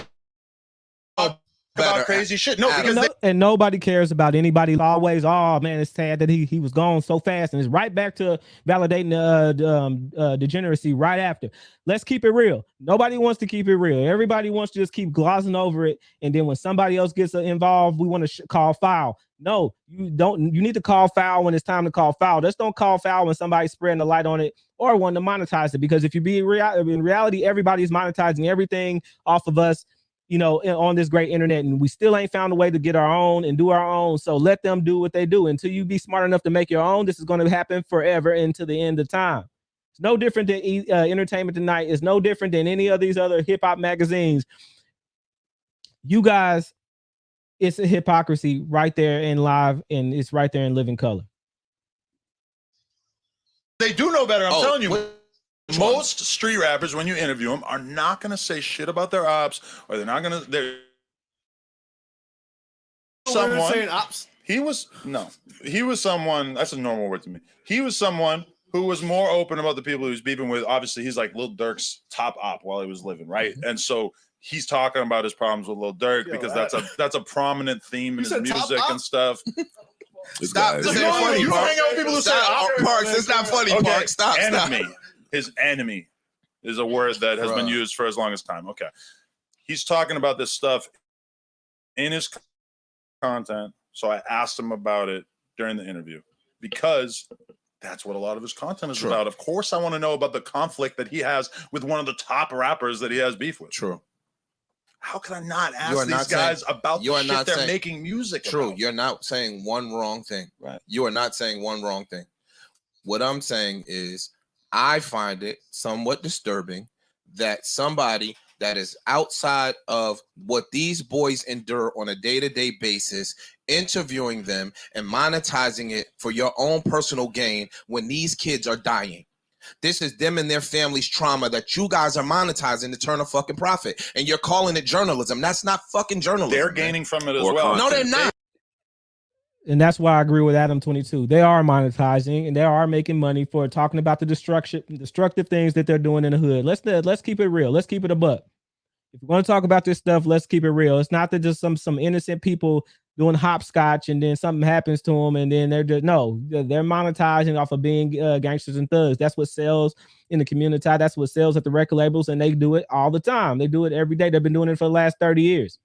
about crazy shit. No, because and nobody cares about anybody. Always, oh man, it's sad that he was gone so fast, and it's right back to validating the degeneracy right after. Let's keep it real. Nobody wants to keep it real. Everybody wants to just keep glossing over it, and then when somebody else gets involved, we want to call foul. No, you don't. You need to call foul when it's time to call foul. Just don't call foul when somebody's spreading the light on it or wanting to monetize it. Because if you be in reality, everybody's monetizing everything off of us, on this great internet, and we still ain't found a way to get our own and do our own. So let them do what they do. Until you be smart enough to make your own, this is going to happen forever into the end of time. It's no different than Entertainment Tonight. It's no different than any of these other hip hop magazines. You guys, it's a hypocrisy right there in live, and it's right there in living color. They do know better. I'm telling you. Most street rappers, when you interview them, are not going to say shit about their ops, or they're not going to. He was someone. That's a normal word to me. He was someone who was more open about the people he was beefing with. Obviously, he's like Lil Durk's top op while he was living, right? And so he's talking about his problems with Lil Durk because that's a prominent theme in his music and stuff. Stop. This ain't funny. You hang out with people who say Parks. It's not funny, Parks. Stop. Enemy. His enemy is a word that has been used for as long as time. Okay. He's talking about this stuff in his content. So I asked him about it during the interview because that's what a lot of his content is about. Of course, I want to know about the conflict that he has with one of the top rappers that he has beef with. True. How can I not ask these guys about the shit they're making music about? You're not saying one wrong thing. Right. You are not saying one wrong thing. What I'm saying is I find it somewhat disturbing that somebody that is outside of what these boys endure on a day-to-day basis, interviewing them and monetizing it for your own personal gain when these kids are dying. This is them and their family's trauma that you guys are monetizing to turn a fucking profit. And you're calling it journalism. That's not fucking journalism. They're gaining from it as well. No, they're not. And that's why I agree with Adam22. They are monetizing and they are making money for talking about the destructive things that they're doing in the hood. Let's keep it real. Let's keep it a buck. If we're going to talk about this stuff, let's keep it real. It's not that just some innocent people doing hopscotch, and then something happens to them, and then they're monetizing off of being gangsters and thugs. That's what sells in the community. That's what sells at the record labels, and they do it all the time. They do it every day. They've been doing it for the last 30 years.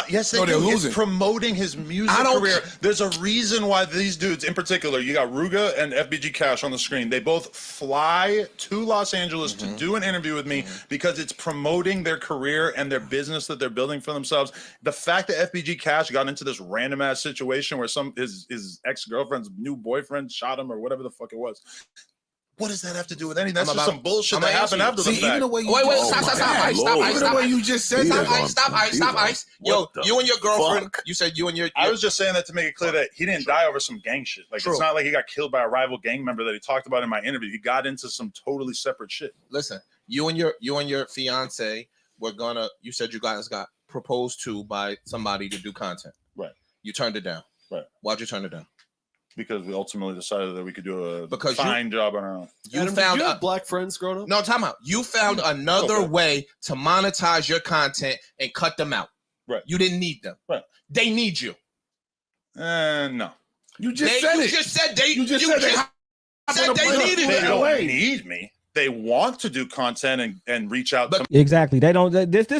Yes, they do. It's promoting his music career. There's a reason why these dudes, in particular, you got Ruga and FBG Cash on the screen. They both fly to Los Angeles to do an interview with me because it's promoting their career and their business that they're building for themselves. The fact that FBG Cash got into this random ass situation where his ex-girlfriend's new boyfriend shot him or whatever the fuck it was. What does that have to do with anything? That's just some bullshit that happened after the fact. Even the way you stop, Ice. Yo, you and your girlfriend, you said you and your... I was just saying that to make it clear that he didn't die over some gang shit. Like, it's not like he got killed by a rival gang member that he talked about in my interview. He got into some totally separate shit. Listen, you and your fiance were gonna... You said you guys got proposed to by somebody to do content. Right. You turned it down. Right. Why'd you turn it down? Because we ultimately decided that we could do a fine job on our own. You found black friends growing up? No, time out. You found another way to monetize your content and cut them out. Right. You didn't need them. Right. They need you. No. You just said they needed you. They don't need me. They want to do content and reach out to Exactly. They don't. This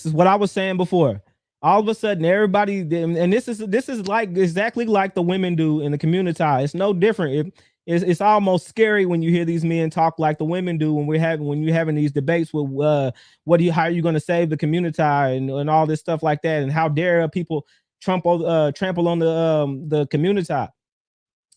is what I was saying before. All of a sudden, everybody, and this is like exactly like the women do in the community. It's no different. It's almost scary when you hear these men talk like the women do when you're having these debates with how are you going to save the community and all this stuff like that, and how dare people trample on the community?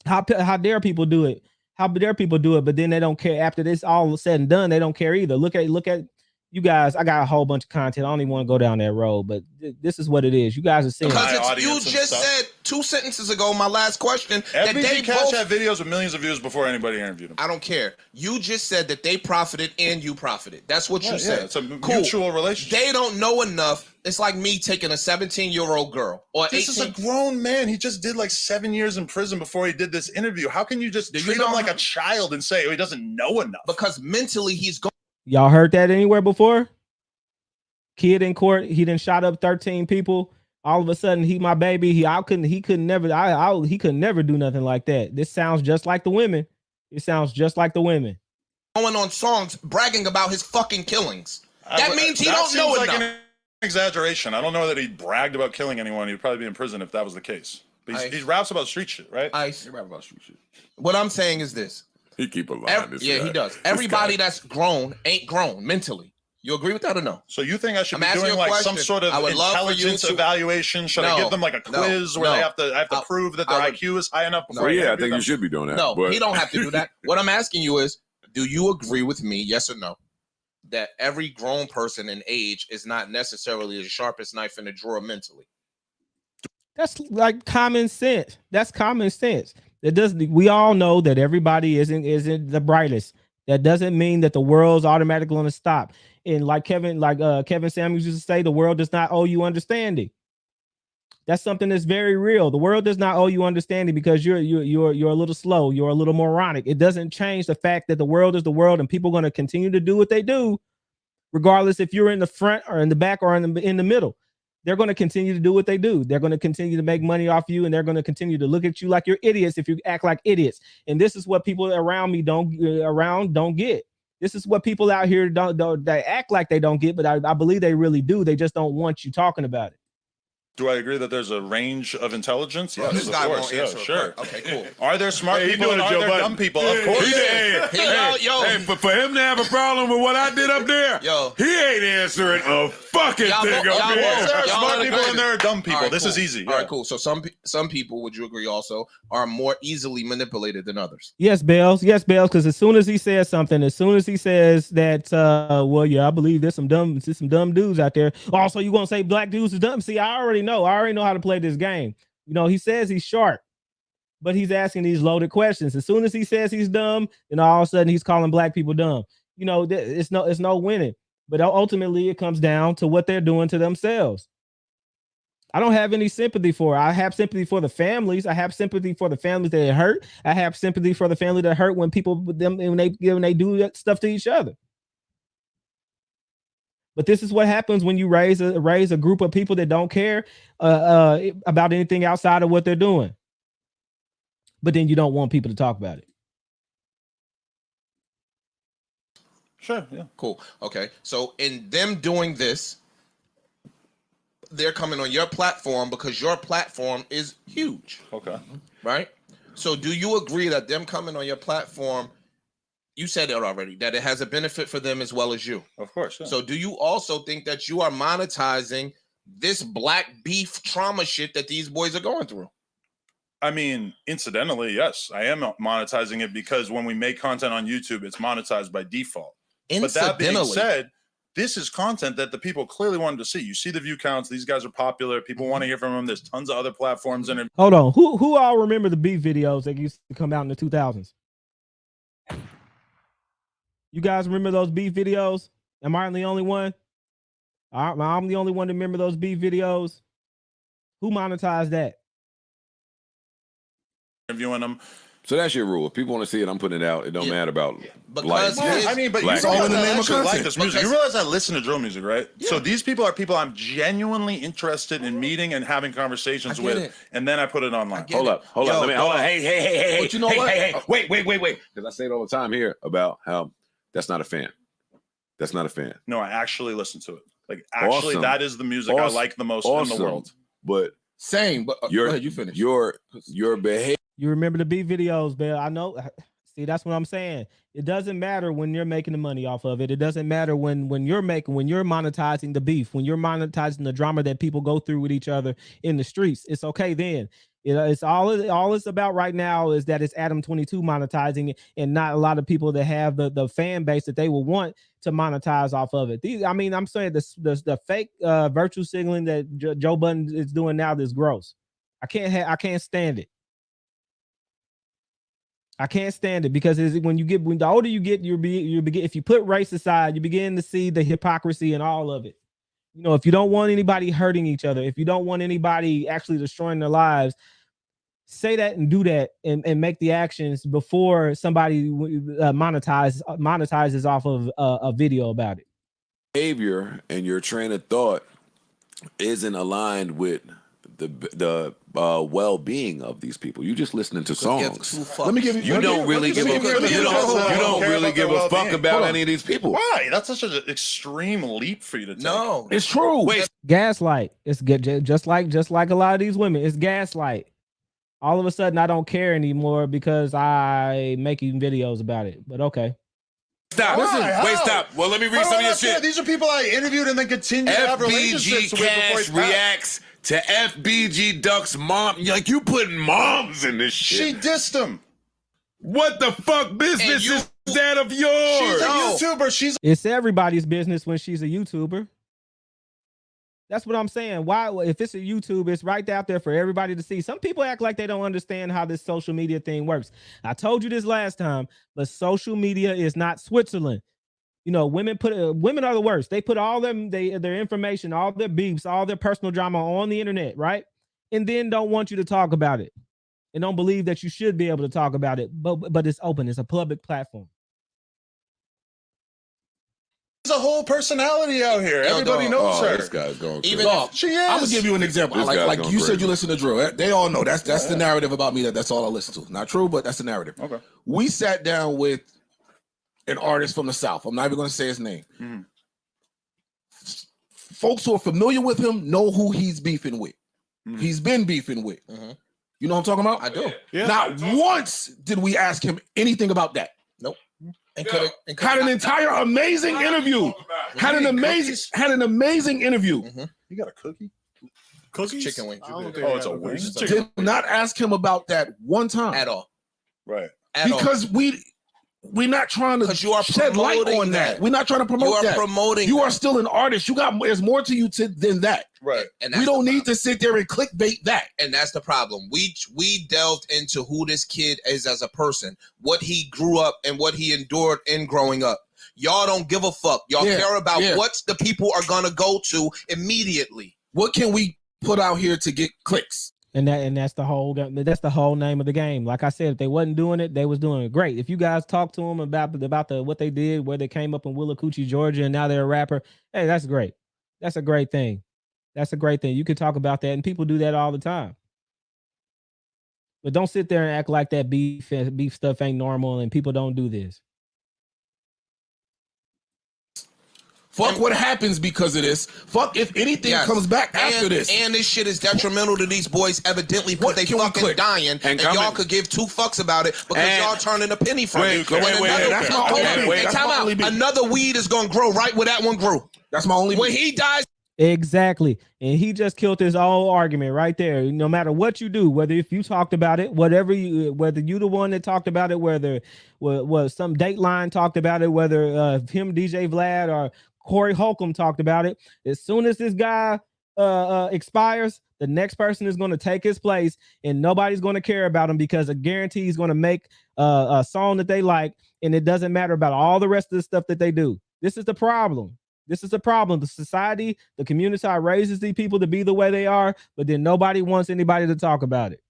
How dare people do it? How dare people do it? But then they don't care after this all said and done. They don't care either. Look at. You guys, I got a whole bunch of content. I don't even want to go down that road, but this is what it is. You guys are seeing. Because you just said 2 sentences ago, my last question, that they both had videos with millions of views before anybody interviewed them. I don't care. You just said that they profited and you profited. That's what you said. Yeah, it's a mutual relationship. They don't know enough. It's like me taking a 17-year-old girl or 18. This is a grown man. He just did like 7 years in prison before he did this interview. How can you just treat him like a child and say he doesn't know enough? Because mentally he's going. Y'all heard that anywhere before? Kid in court, he done shot up 13 people. All of a sudden, he my baby. He could never do nothing like that. This sounds just like the women. It sounds just like the women. Going on songs bragging about his fucking killings. That means he don't know like enough. An exaggeration. I don't know that he bragged about killing anyone. He'd probably be in prison if that was the case. But he raps about street shit, right? He raps about street shit. What I'm saying is this. He keep a line. He does. Everybody that's grown ain't grown mentally. You agree with that or no? So you think I should be doing like some sort of intelligence evaluation? Should I give them like a quiz where I have to prove that their IQ is high enough? Before I think you should be doing that. No, he don't have to do that. What I'm asking you is, do you agree with me, yes or no, that every grown person in age is not necessarily the sharpest knife in the drawer mentally? That's like common sense. That's common sense. We all know that everybody isn't the brightest. That doesn't mean that the world's automatically going to stop. And like Kevin Samuels used to say, the world does not owe you understanding. That's something that's very real. The world does not owe you understanding because you're a little slow. You're a little moronic. It doesn't change the fact that the world is the world and people are going to continue to do what they do, regardless if you're in the front or in the back or in the middle. They're going to continue to do what they do. They're going to continue to make money off you, and they're going to continue to look at you like you're idiots if you act like idiots. And this is what people around me don't get. This is what people out here don't they act like they don't get, but I believe they really do. They just don't want you talking about it. Do I agree that there's a range of intelligence? Yes, this guy won't answer. Sure. Okay, cool. Are there smart people and are there dumb people? Of course. For him to have a problem with what I did up there, he ain't answering a fucking thing up there. There are smart people and there are dumb people. Right, this cool. is easy. All right, cool. So some people, would you agree also, are more easily manipulated than others? Yes, Bells. Yes, Bells. Because as soon as he says something, as soon as he says that, I believe there's some dumb dudes out there. Also, you gonna say black dudes are dumb? See, I already know how to play this game. You know, he says he's sharp, but he's asking these loaded questions. As soon as he says he's dumb, then all of a sudden he's calling black people dumb. You know, it's no winning. But ultimately, it comes down to what they're doing to themselves. I don't have any sympathy for it. I have sympathy for the families. I have sympathy for the families that hurt. I have sympathy for the family that hurt when people when they do that stuff to each other. But this is what happens when you raise a group of people that don't care about anything outside of what they're doing. But then you don't want people to talk about it. Sure, yeah. Cool. Okay. So in them doing this, they're coming on your platform because your platform is huge. Okay. Right? So do you agree that them coming on your platform, you said it already, that it has a benefit for them as well as you? Of course. Yeah. So do you also think that you are monetizing this black beef trauma shit that these boys are going through? I mean, incidentally, yes, I am monetizing it because when we make content on YouTube, it's monetized by default. But that being said, this is content that the people clearly wanted to see. You see the view counts. These guys are popular. People want to hear from them. There's tons of other platforms. And hold on. Who all remember the beef videos that used to come out in the 2000s? You guys remember those beef videos? Am I the only one? I'm the only one to remember those beef videos. Who monetized that? Interviewing them. So that's your rule. If people want to see it, I'm putting it out. It don't matter about Because I mean, but black you people. all in the name of content. Like this music. You realize I listen to drill music, right? Yeah. So these people are people I'm genuinely interested in meeting and having conversations with, and then I put it online. Hold up. Let me hold on. Hey. But you know what? Hey. Wait. Because I say it all the time here about how that's not a fan. That's not a fan. No, I actually listen to it. Like, actually, Awesome. That is the music I like the most in the world. But same. But go ahead, you finish. Your behavior. You remember the beef videos, Bill? I know. See, that's what I'm saying. It doesn't matter when you're making the money off of it. It doesn't matter when you're monetizing the beef, when you're monetizing the drama that people go through with each other in the streets. It's okay then. It's all it's about right now is that it's Adam22 monetizing it, and not a lot of people that have the fan base that they will want to monetize off of it. I'm saying the fake virtue signaling that Joe Budden is doing now is gross. I can't stand it. I can't stand it because when the older you get, you begin, if you put race aside, you begin to see the hypocrisy in all of it. You know, if you don't want anybody hurting each other, if you don't want anybody actually destroying their lives, say that and do that and make the actions before somebody monetizes off of a video about it. Behavior and your train of thought isn't aligned with the well-being of these people. You just listening to songs. Let me give you. You don't really give a fuck about any of these people. Why? That's such an extreme leap for you to take. No, it's true. Wait, gaslight. It's just like a lot of these women. It's gaslight. All of a sudden, I don't care anymore because I making videos about it. But okay. Stop. Stop. Well, let me read some of your shit. These are people I interviewed and then continue to have relationships with before he reacts to FBG Duck's mom. Like, you putting moms in this shit. She dissed him. What the fuck business is that of yours? She's a YouTuber. It's everybody's business when she's a YouTuber. That's what I'm saying. Why, if it's a YouTube, it's right out there for everybody to see. Some people act like they don't understand how this social media thing works. I told you this last time, but social media is not Switzerland. You know, women are the worst. They put all their information, all their beefs, all their personal drama on the internet, right? And then don't want you to talk about it, and don't believe that you should be able to talk about it. But it's open. It's a public platform. There's a whole personality out here. Everybody knows her. This guy's going crazy. Even she is. I'm gonna give you an example. Like you said, you listen to drill. They all know that's the narrative about me. That's all I listen to. Not true, but that's the narrative. Okay. We sat down with an artist from the South. I'm not even going to say his name. Mm-hmm. Folks who are familiar with him know who he's beefing with. Mm-hmm. He's been beefing with. Mm-hmm. You know what I'm talking about? I do. Yeah. Not once did we ask him anything about that. Nope. Had an entire amazing interview. Had an amazing interview. Mm-hmm. You got a cookie? Cookies? Chicken wings. It's a wing. Did not ask him about that one time. At all. Right. Because we're not trying to shed light on that. We're not trying to promote that. You are still an artist. There's more to you than that. Right. And we don't need to sit there and clickbait that. And that's the problem. We delved into who this kid is as a person, what he grew up and what he endured in growing up. Y'all don't give a fuck. Y'all care about what the people are gonna go to immediately. What can we put out here to get clicks? And that's the whole name of the game. Like I said, if they wasn't doing it, they was doing it great. If you guys talk to them about what they did, where they came up in Willacoochee, Georgia, and now they're a rapper, hey, that's great. That's a great thing. That's a great thing. You can talk about that, and people do that all the time. But don't sit there and act like that beef stuff ain't normal and people don't do this. Fuck what happens because of this. Fuck if anything comes back after this. And this shit is detrimental to these boys, evidently, because they fucking dying, and y'all could give two fucks about it because y'all turning a penny from it. That's my only beat. Time out. Another weed is gonna grow right where that one grew. That's my only beat. When he dies. Exactly. And he just killed his whole argument right there. No matter what you do, whether if you talked about it, whether you the one that talked about it, whether was some Dateline talked about it, whether him, DJ Vlad, or Corey Holcomb talked about it. As soon as this guy expires, the next person is going to take his place, and nobody's going to care about him because I guarantee he's going to make a song that they like, and it doesn't matter about all the rest of the stuff that they do. This is the problem. This is the problem. The society, the community raises these people to be the way they are, but then nobody wants anybody to talk about it.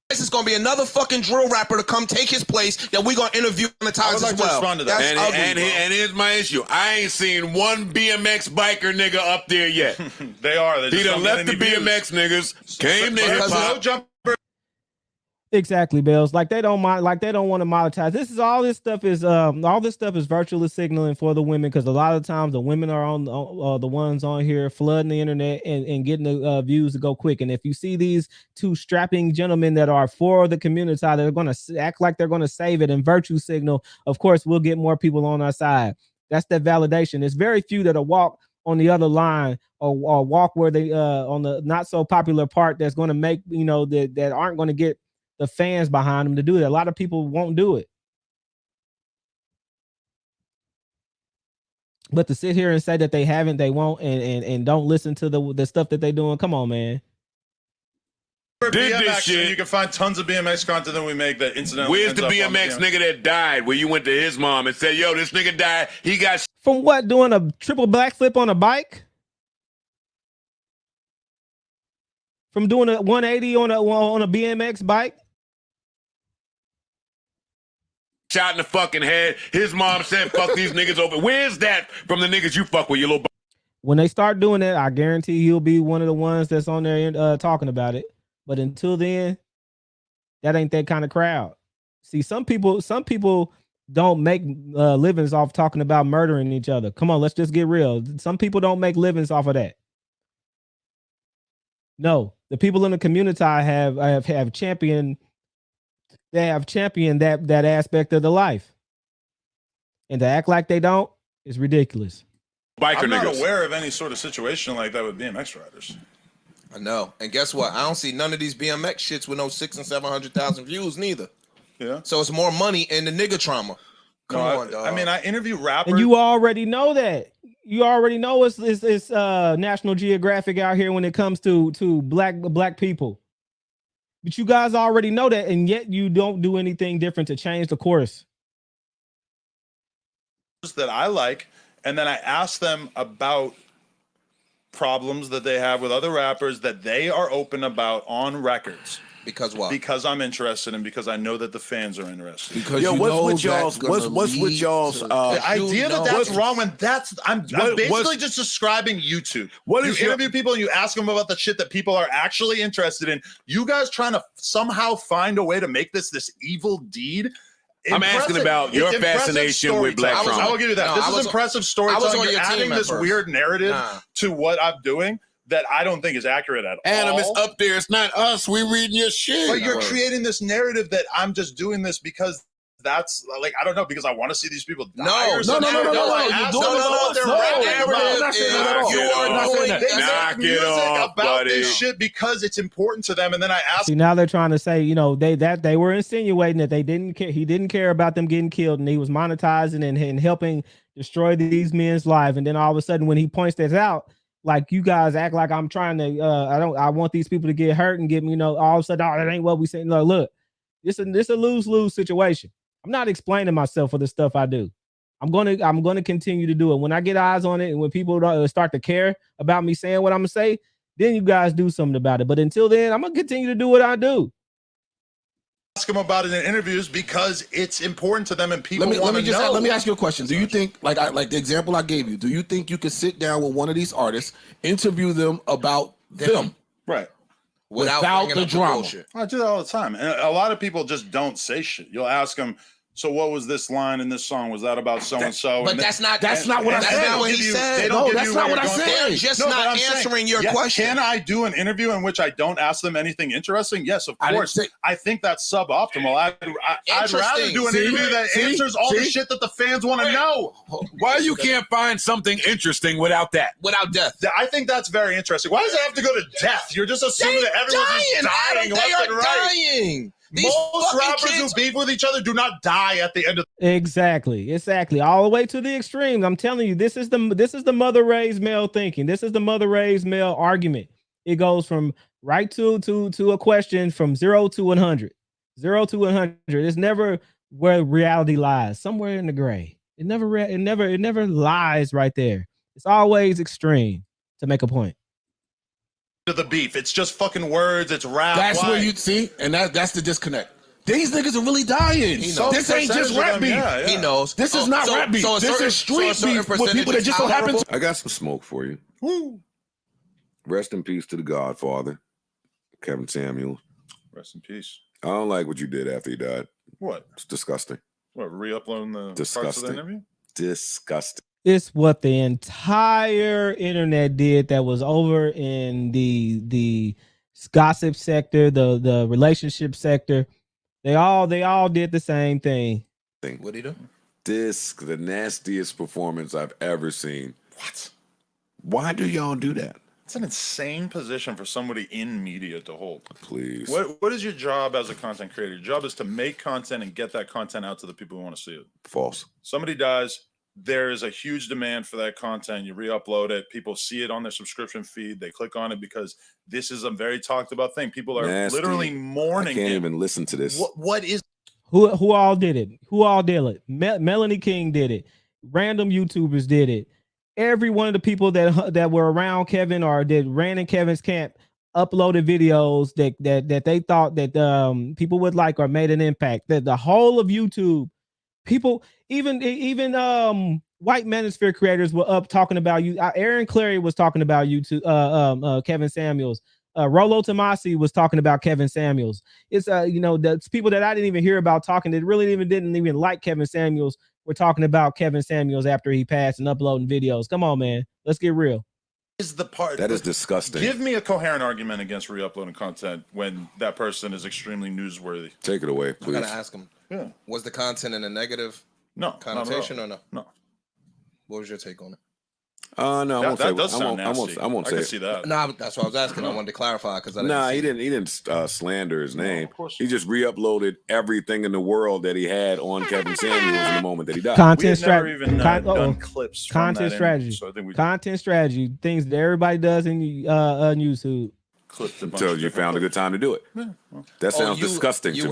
This is gonna be another fucking drill rapper to come take his place that we're gonna interview on the ties as well. And here's my issue. I ain't seen one BMX biker nigga up there yet. They are. He done left the BMX niggas, came to hip hop. Exactly, Bells. Like they don't mind, like they don't want to monetize. All this stuff is virtually signaling for the women, because a lot of times the women are on the ones on here flooding the internet and getting the views to go quick. And if you see these two strapping gentlemen that are for the community, they're going to act like they're going to save it and virtue signal. Of course, we'll get more people on our side. That's that validation. There's very few that'll walk on the other line or walk where they on the not so popular part that's going to make, that aren't going to get the fans behind them to do that. A lot of people won't do it. But to sit here and say that they haven't, they won't, and don't listen to the stuff that they're doing, come on, man. Did this shit. You can find tons of BMX content that we make that incidentally. Where's the BMX nigga that died where you went to his mom and said, yo, this nigga died. He got from what, doing a triple backflip on a bike? From doing a 180 on a BMX bike? Shot in the fucking head. His mom said, fuck these niggas over. Where's that from the niggas you fuck with, your little... When they start doing that, I guarantee he'll be one of the ones that's on there talking about it. But until then, that ain't that kind of crowd. See, some people don't make livings off talking about murdering each other. Come on, let's just get real. Some people don't make livings off of that. No, the people in the community have championed. They have championed that aspect of the life, and to act like they don't is ridiculous. I'm not aware of any sort of situation like that with BMX riders. I know, and guess what? I don't see none of these BMX shits with no 600,000 and 700,000 views neither. Yeah. So it's more money in the nigga trauma. Come on, dog. I mean, I interview rappers, and you already know that. You already know it's National Geographic out here when it comes to black people. But you guys already know that, and yet you don't do anything different to change the course. that I like, and then I ask them about problems that they have with other rappers that they are open about on records. Because what? Because I'm interested and because I know that the fans are interested. Because what's with y'all's the idea that's wrong when I'm basically just describing YouTube. You interview people and you ask them about the shit that people are actually interested in. You guys trying to somehow find a way to make this evil deed. I'm asking about your fascination with black trauma. I will give you that. This is impressive storytelling. You're adding this weird narrative to what I'm doing that I don't think is accurate at all. Adam, it's up there. It's not us. We reading your shit. But you're creating this narrative that I'm just doing this because that's like, I don't know, because I want to see these people die. No. You're doing it. Knock it off, about this shit because it's important to them. And then I ask. See, now they're trying to say, you know, they were insinuating that they didn't care. He didn't care about them getting killed, and he was monetizing and helping destroy these men's lives. And then all of a sudden, when he points this out, like, you guys act like I'm trying to, I want these people to get hurt and get me, you know, all of a sudden, that ain't what we saying. Look, this is a lose-lose situation. I'm not explaining myself for the stuff I do. I'm gonna continue to do it. When I get eyes on it and when people start to care about me saying what I'm gonna say, then you guys do something about it. But until then, I'm gonna continue to do what I do. Ask them about it in interviews because it's important to them and people want to know. Let me ask you a question. Do you think, like the example I gave you, do you think you could sit down with one of these artists, interview them about them? Right. Without the drama. I do that all the time. And a lot of people just don't say shit. You'll ask them, so what was this line in this song? Was that about so-and-so? But that's not what I said. What he said. No, that's not what I said. They're just not answering your question. Can I do an interview in which I don't ask them anything interesting? Yes, of course. I think that's suboptimal. I'd rather do an interview that answers all the shit that the fans want to know. Why you can't find something interesting without that? Without death. I think that's very interesting. Why does it have to go to death? You're just assuming that everyone's dying left and right. Dying. Most rappers who beef with each other do not die at the end of Exactly, all the way to the extremes. I'm telling you, this is the mother raised male thinking. This is the mother raised male argument. It goes from right to a question from 0 to 100. 0 to 100. It's never where reality lies. Somewhere in the gray. It never lies right there. It's always extreme to make a point. the beef. It's just fucking words. It's rap. That's where you see, and that's the disconnect. These niggas are really dying. This ain't just rap beef. Yeah. He knows. This is not rap beef. This is street beef with people that just so happen to. I got some smoke for you. Woo. Rest in peace to the Godfather, Kevin Samuels. Rest in peace. I don't like what you did after he died. What? It's disgusting. What, re-uploading the parts of the interview? Disgusting. It's what the entire internet did that was over in the gossip sector, the relationship sector. They all did the same thing. What'd he do? The nastiest performance I've ever seen. What? Why do y'all do that? It's an insane position for somebody in media to hold. Please. What is your job as a content creator? Your job is to make content and get that content out to the people who want to see it. False. Somebody dies. There is a huge demand for that content. You re-upload it. People see it on their subscription feed. They click on it because this is a very talked about thing. People are literally mourning. I can't even listen to this. What is? Who all did it? Who all did it? Melanie King did it. Random YouTubers did it. Every one of the people that were around Kevin or that ran in Kevin's camp uploaded videos that they thought that people would like or made an impact. That the whole of YouTube, people, even white manosphere creators were up talking about you. Aaron Clary was talking about YouTube. Kevin Samuels. Rollo Tomasi was talking about Kevin Samuels. It's that's people that I didn't even hear about talking that really didn't even like Kevin Samuels. We're talking about Kevin Samuels after he passed and uploading videos. Come on, man. Let's get real. Is the part that is disgusting. Give me a coherent argument against re-uploading content when that person is extremely newsworthy. Take it away, please. I gotta ask him. Yeah. Was the content in a negative connotation or no? No. What was your take on it? No, I won't that does say. sound nasty. I won't I say. can see that. Nah, that's what I was asking. I wanted to clarify because I didn't. Nah, he didn't slander his name. Of course. He just re-uploaded everything in the world that he had on Kevin Samuels in the moment that he died. Content strategy. done clips. Content strategy. So I think content strategy. Things that everybody does in YouTube. Until you found a good time to do it. Yeah, well. That sounds disgusting to me.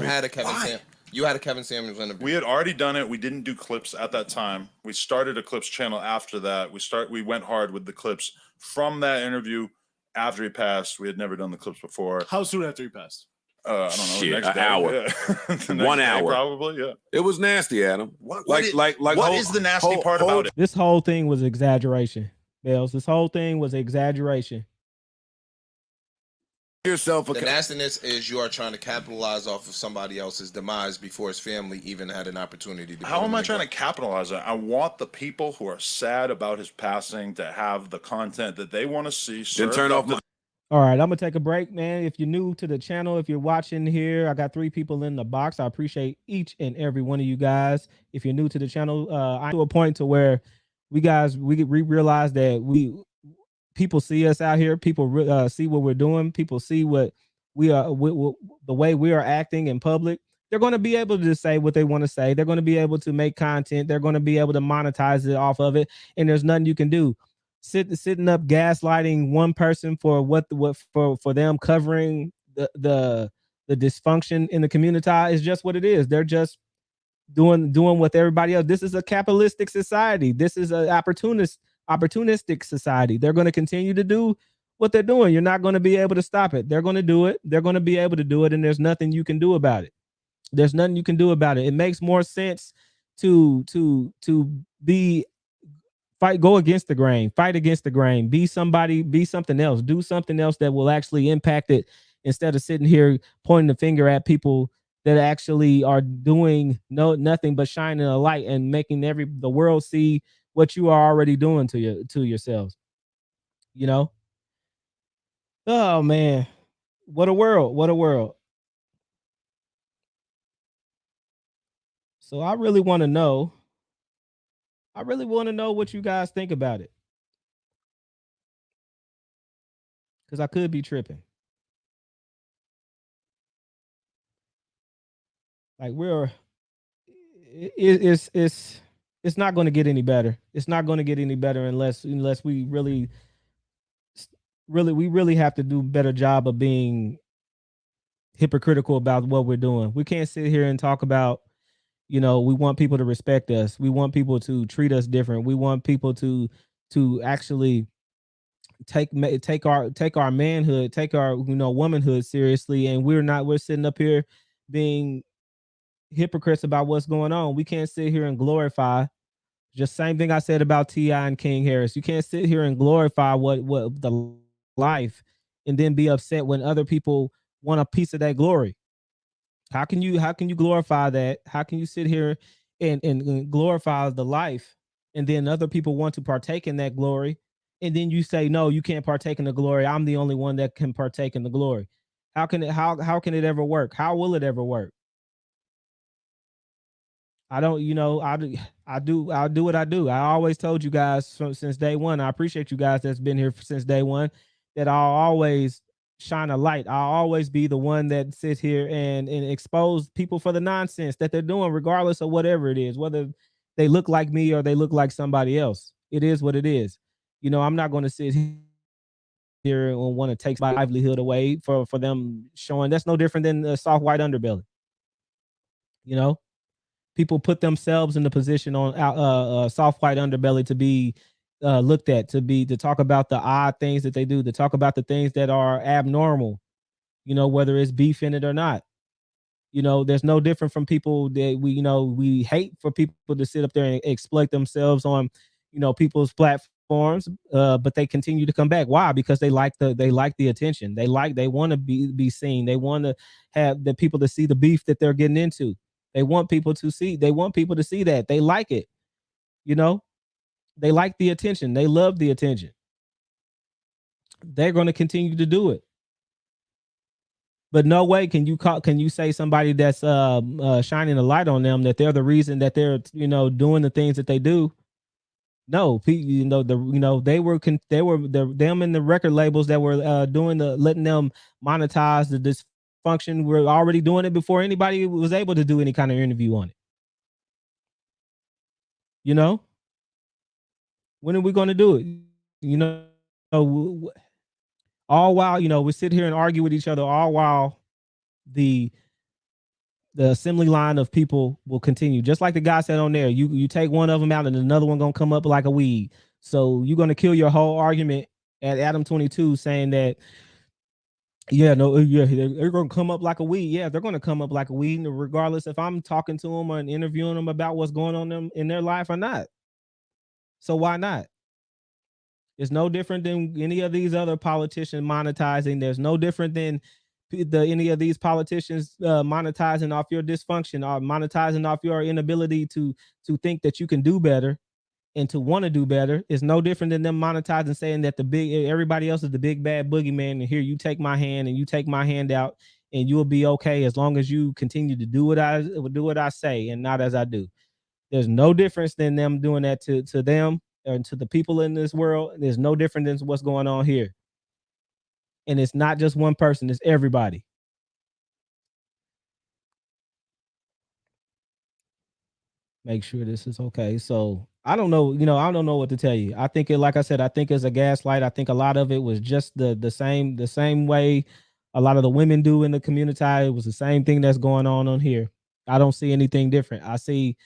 You had a Kevin Samuels interview. We had already done it. We didn't do clips at that time. We started a clips channel after that. We went hard with the clips from that interview after he passed. We had never done the clips before. How soon after he passed? I don't know. Shit, next an day, hour. Yeah. 1 hour. Probably, yeah. It was nasty, Adam. What is the nasty part about it? This whole thing was exaggeration, Bells. This whole thing was exaggeration. The nastiness is you are trying to capitalize off of somebody else's demise before his family even had an opportunity to. How am I trying to capitalize on it? I want the people who are sad about his passing to have the content that they want to see. Then turn off my. All right, I'm gonna take a break, man. If you're new to the channel, if you're watching here, I got 3 people in the box. I appreciate each and every one of you guys. If you're new to the channel, I'm to a point to where we realize that people see us out here. People see what we're doing. People see what we are, the way we are acting in public. They're going to be able to say what they want to say. They're going to be able to make content. They're going to be able to monetize it off of it. And there's nothing you can do. Sitting up gaslighting one person for for them covering the dysfunction in the community is just what it is. They're just doing what everybody else. This is a capitalistic society. This is an opportunistic society. They're going to continue to do what they're doing. You're not going to be able to stop it. They're going to do it. They're going to be able to do it, and there's nothing you can do about it. There's nothing you can do about it. It makes more sense to go against the grain, fight against the grain, be something else, do something else that will actually impact it, instead of sitting here pointing the finger at people that actually are doing nothing but shining a light and making the world see what you are already doing to yourselves. You know? Oh man, what a world! What a world! So I really want to know. I really want to know what you guys think about it, because I could be tripping. Like it's not going to get any better. It's not going to get any better unless we really have to do a better job of being hypocritical about what we're doing. We can't sit here and talk about, we want people to respect us. We want people to treat us different. We want people to actually take our manhood, take our womanhood seriously, and we're sitting up here being hypocrites about what's going on. We can't sit here and glorify. Just same thing I said about T.I. and King Harris. You can't sit here and glorify what the life and then be upset when other people want a piece of that glory. How can you glorify that? How can you sit here and glorify the life, and then other people want to partake in that glory, and then you say, no, you can't partake in the glory. I'm the only one that can partake in the glory. How can it ever work? How will it ever work? I don't, I'll do what I do. I always told you guys since day one. I appreciate you guys that's been here since day one, that I'll always shine a light. I'll always be the one that sits here and expose people for the nonsense that they're doing, regardless of whatever it is, whether they look like me or they look like somebody else. It is what it is. I'm not going to sit here and want to take my livelihood away for them showing. That's no different than a soft white underbelly. People put themselves in the position on soft white underbelly to be looked at, to talk about the odd things that they do, to talk about the things that are abnormal, whether it's beef in it or not. There's no different from people that we hate for people to sit up there and exploit themselves on, people's platforms, but they continue to come back. Why? Because they like the attention. They want to be seen. They want to have the people to see the beef that they're getting into. They want people to see that. They like it. They like the attention. They love the attention. They're going to continue to do it. But no way can you say somebody that's shining a light on them, that they're the reason that they're doing the things that they do. No, they were them and the record labels that were letting them monetize the dysfunction were already doing it before anybody was able to do any kind of interview on it. When are we going to do it? All while we sit here and argue with each other, all while the assembly line of people will continue. Just like the guy said on there, you take one of them out and another one gonna come up like a weed. So you're gonna kill your whole argument at Adam22 saying that they're gonna come up like a weed. Yeah, they're gonna come up like a weed, regardless if I'm talking to them or interviewing them about what's going on in their life or not. So why not? It's no different than any of these other politicians monetizing. There's no different than any of these politicians monetizing off your dysfunction or monetizing off your inability to think that you can do better and to want to do better. It's no different than them monetizing, saying that everybody else is the big bad boogeyman, and here you take my hand and you take my hand out and you'll be okay as long as you continue to do what I say and not as I do. There's no difference than them doing that to them and to the people in this world. There's no different than what's going on here. And it's not just one person, it's everybody. Make sure this is okay. So I don't know, I don't know what to tell you. I think like I said, I think it's a gaslight. I think a lot of it was just the same way a lot of the women do in the Communitah. It was the same thing that's going on here. I don't see anything different. I see,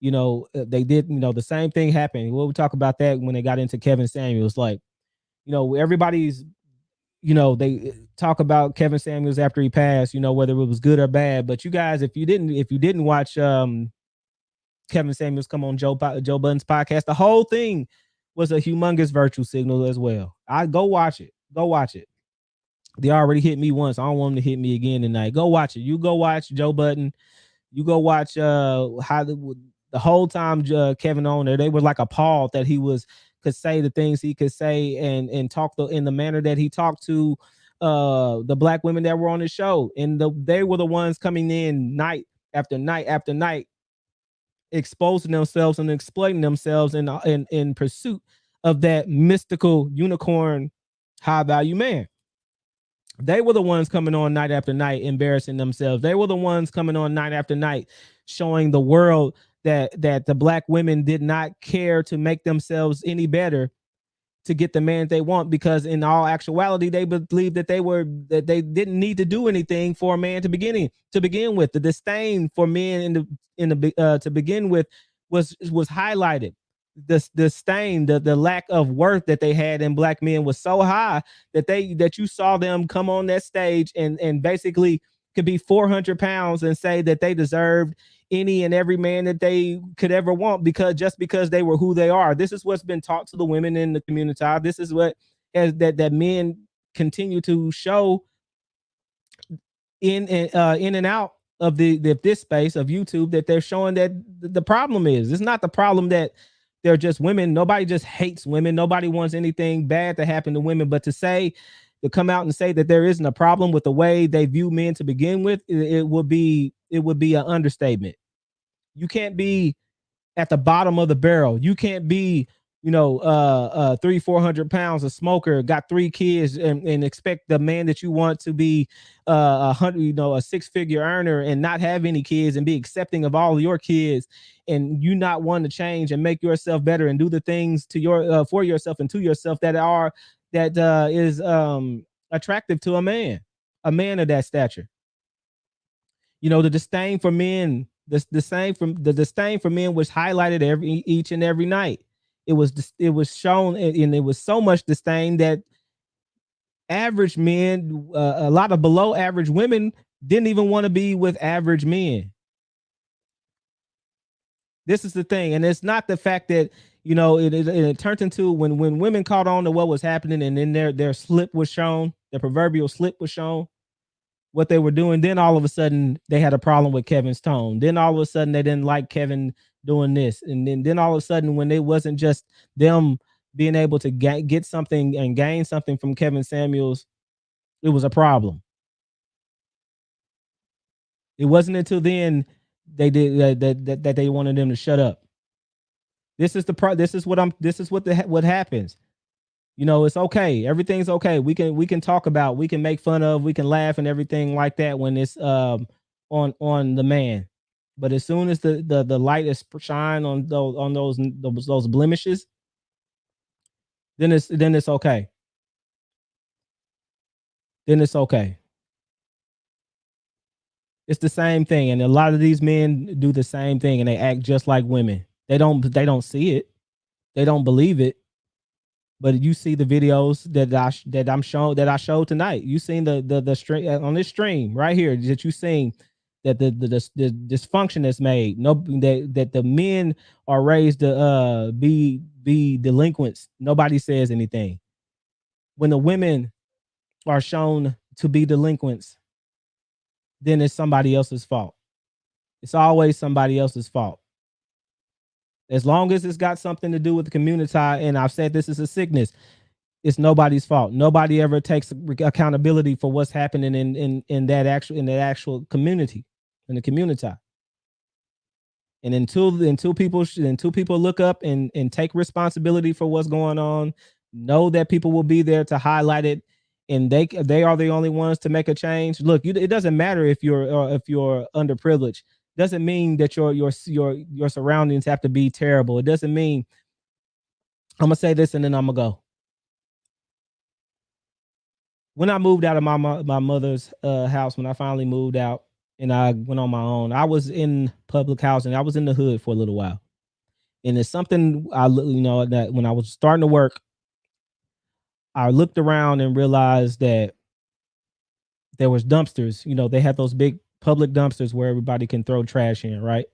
they did, the same thing happened. We'll talk about that when they got into Kevin Samuels. Like, everybody's you know, they talk about Kevin Samuels after he passed, you know, whether it was good or bad. But you guys, if you didn't watch Kevin Samuels come on Joe Budden's podcast, the whole thing was a humongous virtue signal as well. I go watch it. Go watch it. They already hit me once. I don't want them to hit me again tonight. Go watch it. You go watch Joe Budden. You go watch how the whole time Kevin on there, they were like appalled that he could say the things he could say and talk in the manner that he talked to the black women that were on the show. And they were the ones coming in night after night after night, exposing themselves and exploiting themselves in pursuit of that mystical unicorn high value man. They were the ones coming on night after night, embarrassing themselves. They were the ones coming on night after night, showing the world that the black women did not care to make themselves any better to get the man they want, because in all actuality, they believed that they didn't need to do anything for a man to begin with. The disdain for men to begin with was highlighted. The disdain, the lack of worth that they had in black men was so high that you saw them come on that stage and basically could be 400 pounds and say that they deserved any and every man that they could ever want because they were who they are. This is what's been taught to the women in the community. This is what that men continue to show in and out of this space of YouTube, that they're showing that the problem is, it's not the problem that they're just women. Nobody just hates women. Nobody wants anything bad to happen to women. But to come out and say that there isn't a problem with the way they view men to begin with, it would be an understatement. You can't be at the bottom of the barrel. You can't be, 300-400 pounds, a smoker, got 3 kids, and expect the man that you want to be a 6-figure earner and not have any kids and be accepting of all of your kids, and you not want to change and make yourself better and do the things to for yourself and to yourself that is attractive to a man of that stature. The disdain for men, the disdain for men was highlighted each and every night. It was shown, and it was so much disdain that average men, a lot of below average women, didn't even want to be with average men. This is the thing, and it's not the fact that it turned into when women caught on to what was happening, and then their slip was shown, their proverbial slip was shown, what they were doing. Then all of a sudden they had a problem with Kevin's tone. Then all of a sudden they didn't like Kevin doing this, and then all of a sudden, when it wasn't just them being able to get something and gain something from Kevin Samuels, it was a problem. It wasn't until then they did that they wanted them to shut up. This is what happens. It's okay. Everything's okay. We can talk about, we can make fun of, we can laugh and everything like that when it's on the man. But as soon as the light is shine on those blemishes, then it's okay. Then it's okay. It's the same thing, and a lot of these men do the same thing, and they act just like women. They don't see it. They don't believe it. But you see the videos that I showed tonight. You seen the stream on this stream right here that you seen that the dysfunction is made. That the men are raised to be delinquents. Nobody says anything. When the women are shown to be delinquents, then it's somebody else's fault. It's always somebody else's fault. As long as it's got something to do with the community, and I've said this is a sickness, it's nobody's fault. Nobody ever takes accountability for what's happening in that actual community, in the community. And until people look up and take responsibility for what's going on, know that people will be there to highlight it, and they are the only ones to make a change. Look, it doesn't matter if you're underprivileged. Doesn't mean that your surroundings have to be terrible. It doesn't mean, I'm gonna say this and then I'm gonna go. When I moved out of my mother's house, when I finally moved out and I went on my own, I was in public housing. I was in the hood for a little while, and it's something that when I was starting to work, I looked around and realized that there was dumpsters. You know, they had those big public dumpsters where everybody can throw trash in, right?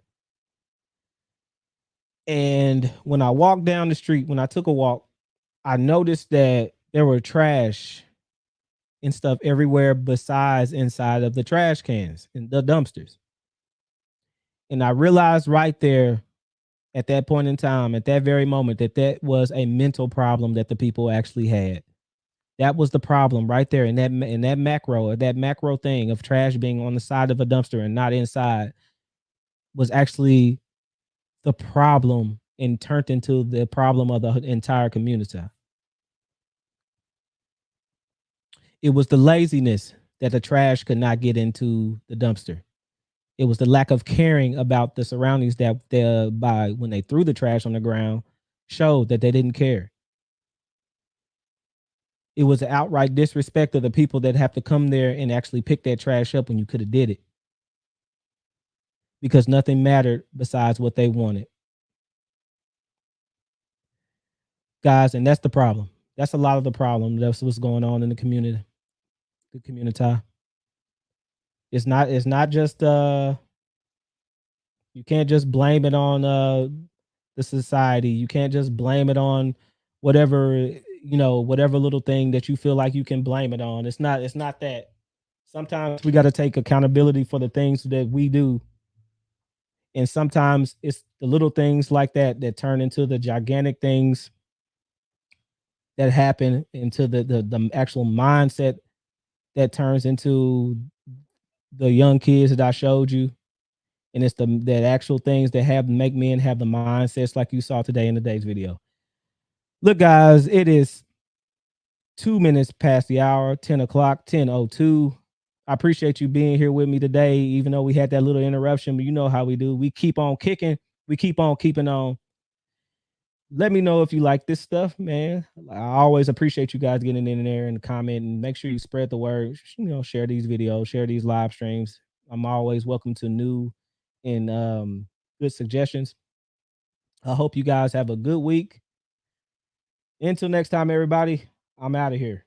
And when I walked down the street, when I took a walk, I noticed that there were trash and stuff everywhere besides inside of the trash cans and the dumpsters. And I realized right there at that point in time, at that very moment, that was a mental problem that the people actually had. That was the problem right there in that macro thing of trash being on the side of a dumpster and not inside was actually the problem and turned into the problem of the entire community. It was the laziness that the trash could not get into the dumpster. It was the lack of caring about the surroundings that when they threw the trash on the ground showed that they didn't care. It was an outright disrespect of the people that have to come there and actually pick that trash up when you could have did it. Because nothing mattered besides what they wanted. Guys, and that's the problem. That's a lot of the problem. That's what's going on in the community. The Communitah. It's not just you can't just blame it on the society. You can't just blame it on whatever, whatever little thing that you feel like you can blame it on. It's not that. Sometimes we got to take accountability for the things that we do. And sometimes it's the little things like that turn into the gigantic things that happen, into the actual mindset that turns into the young kids that I showed you. And it's that actual things that make men have the mindsets like you saw today in today's video. Look, guys, it is 2 minutes past the hour, 10 o'clock, 10:02. I appreciate you being here with me today, even though we had that little interruption, but you know how we do. We keep on kicking. We keep on keeping on. Let me know if you like this stuff, man. I always appreciate you guys getting in there and comment, and make sure you spread the word. Share these videos, share these live streams. I'm always welcome to new and good suggestions. I hope you guys have a good week. Until next time, everybody, I'm out of here.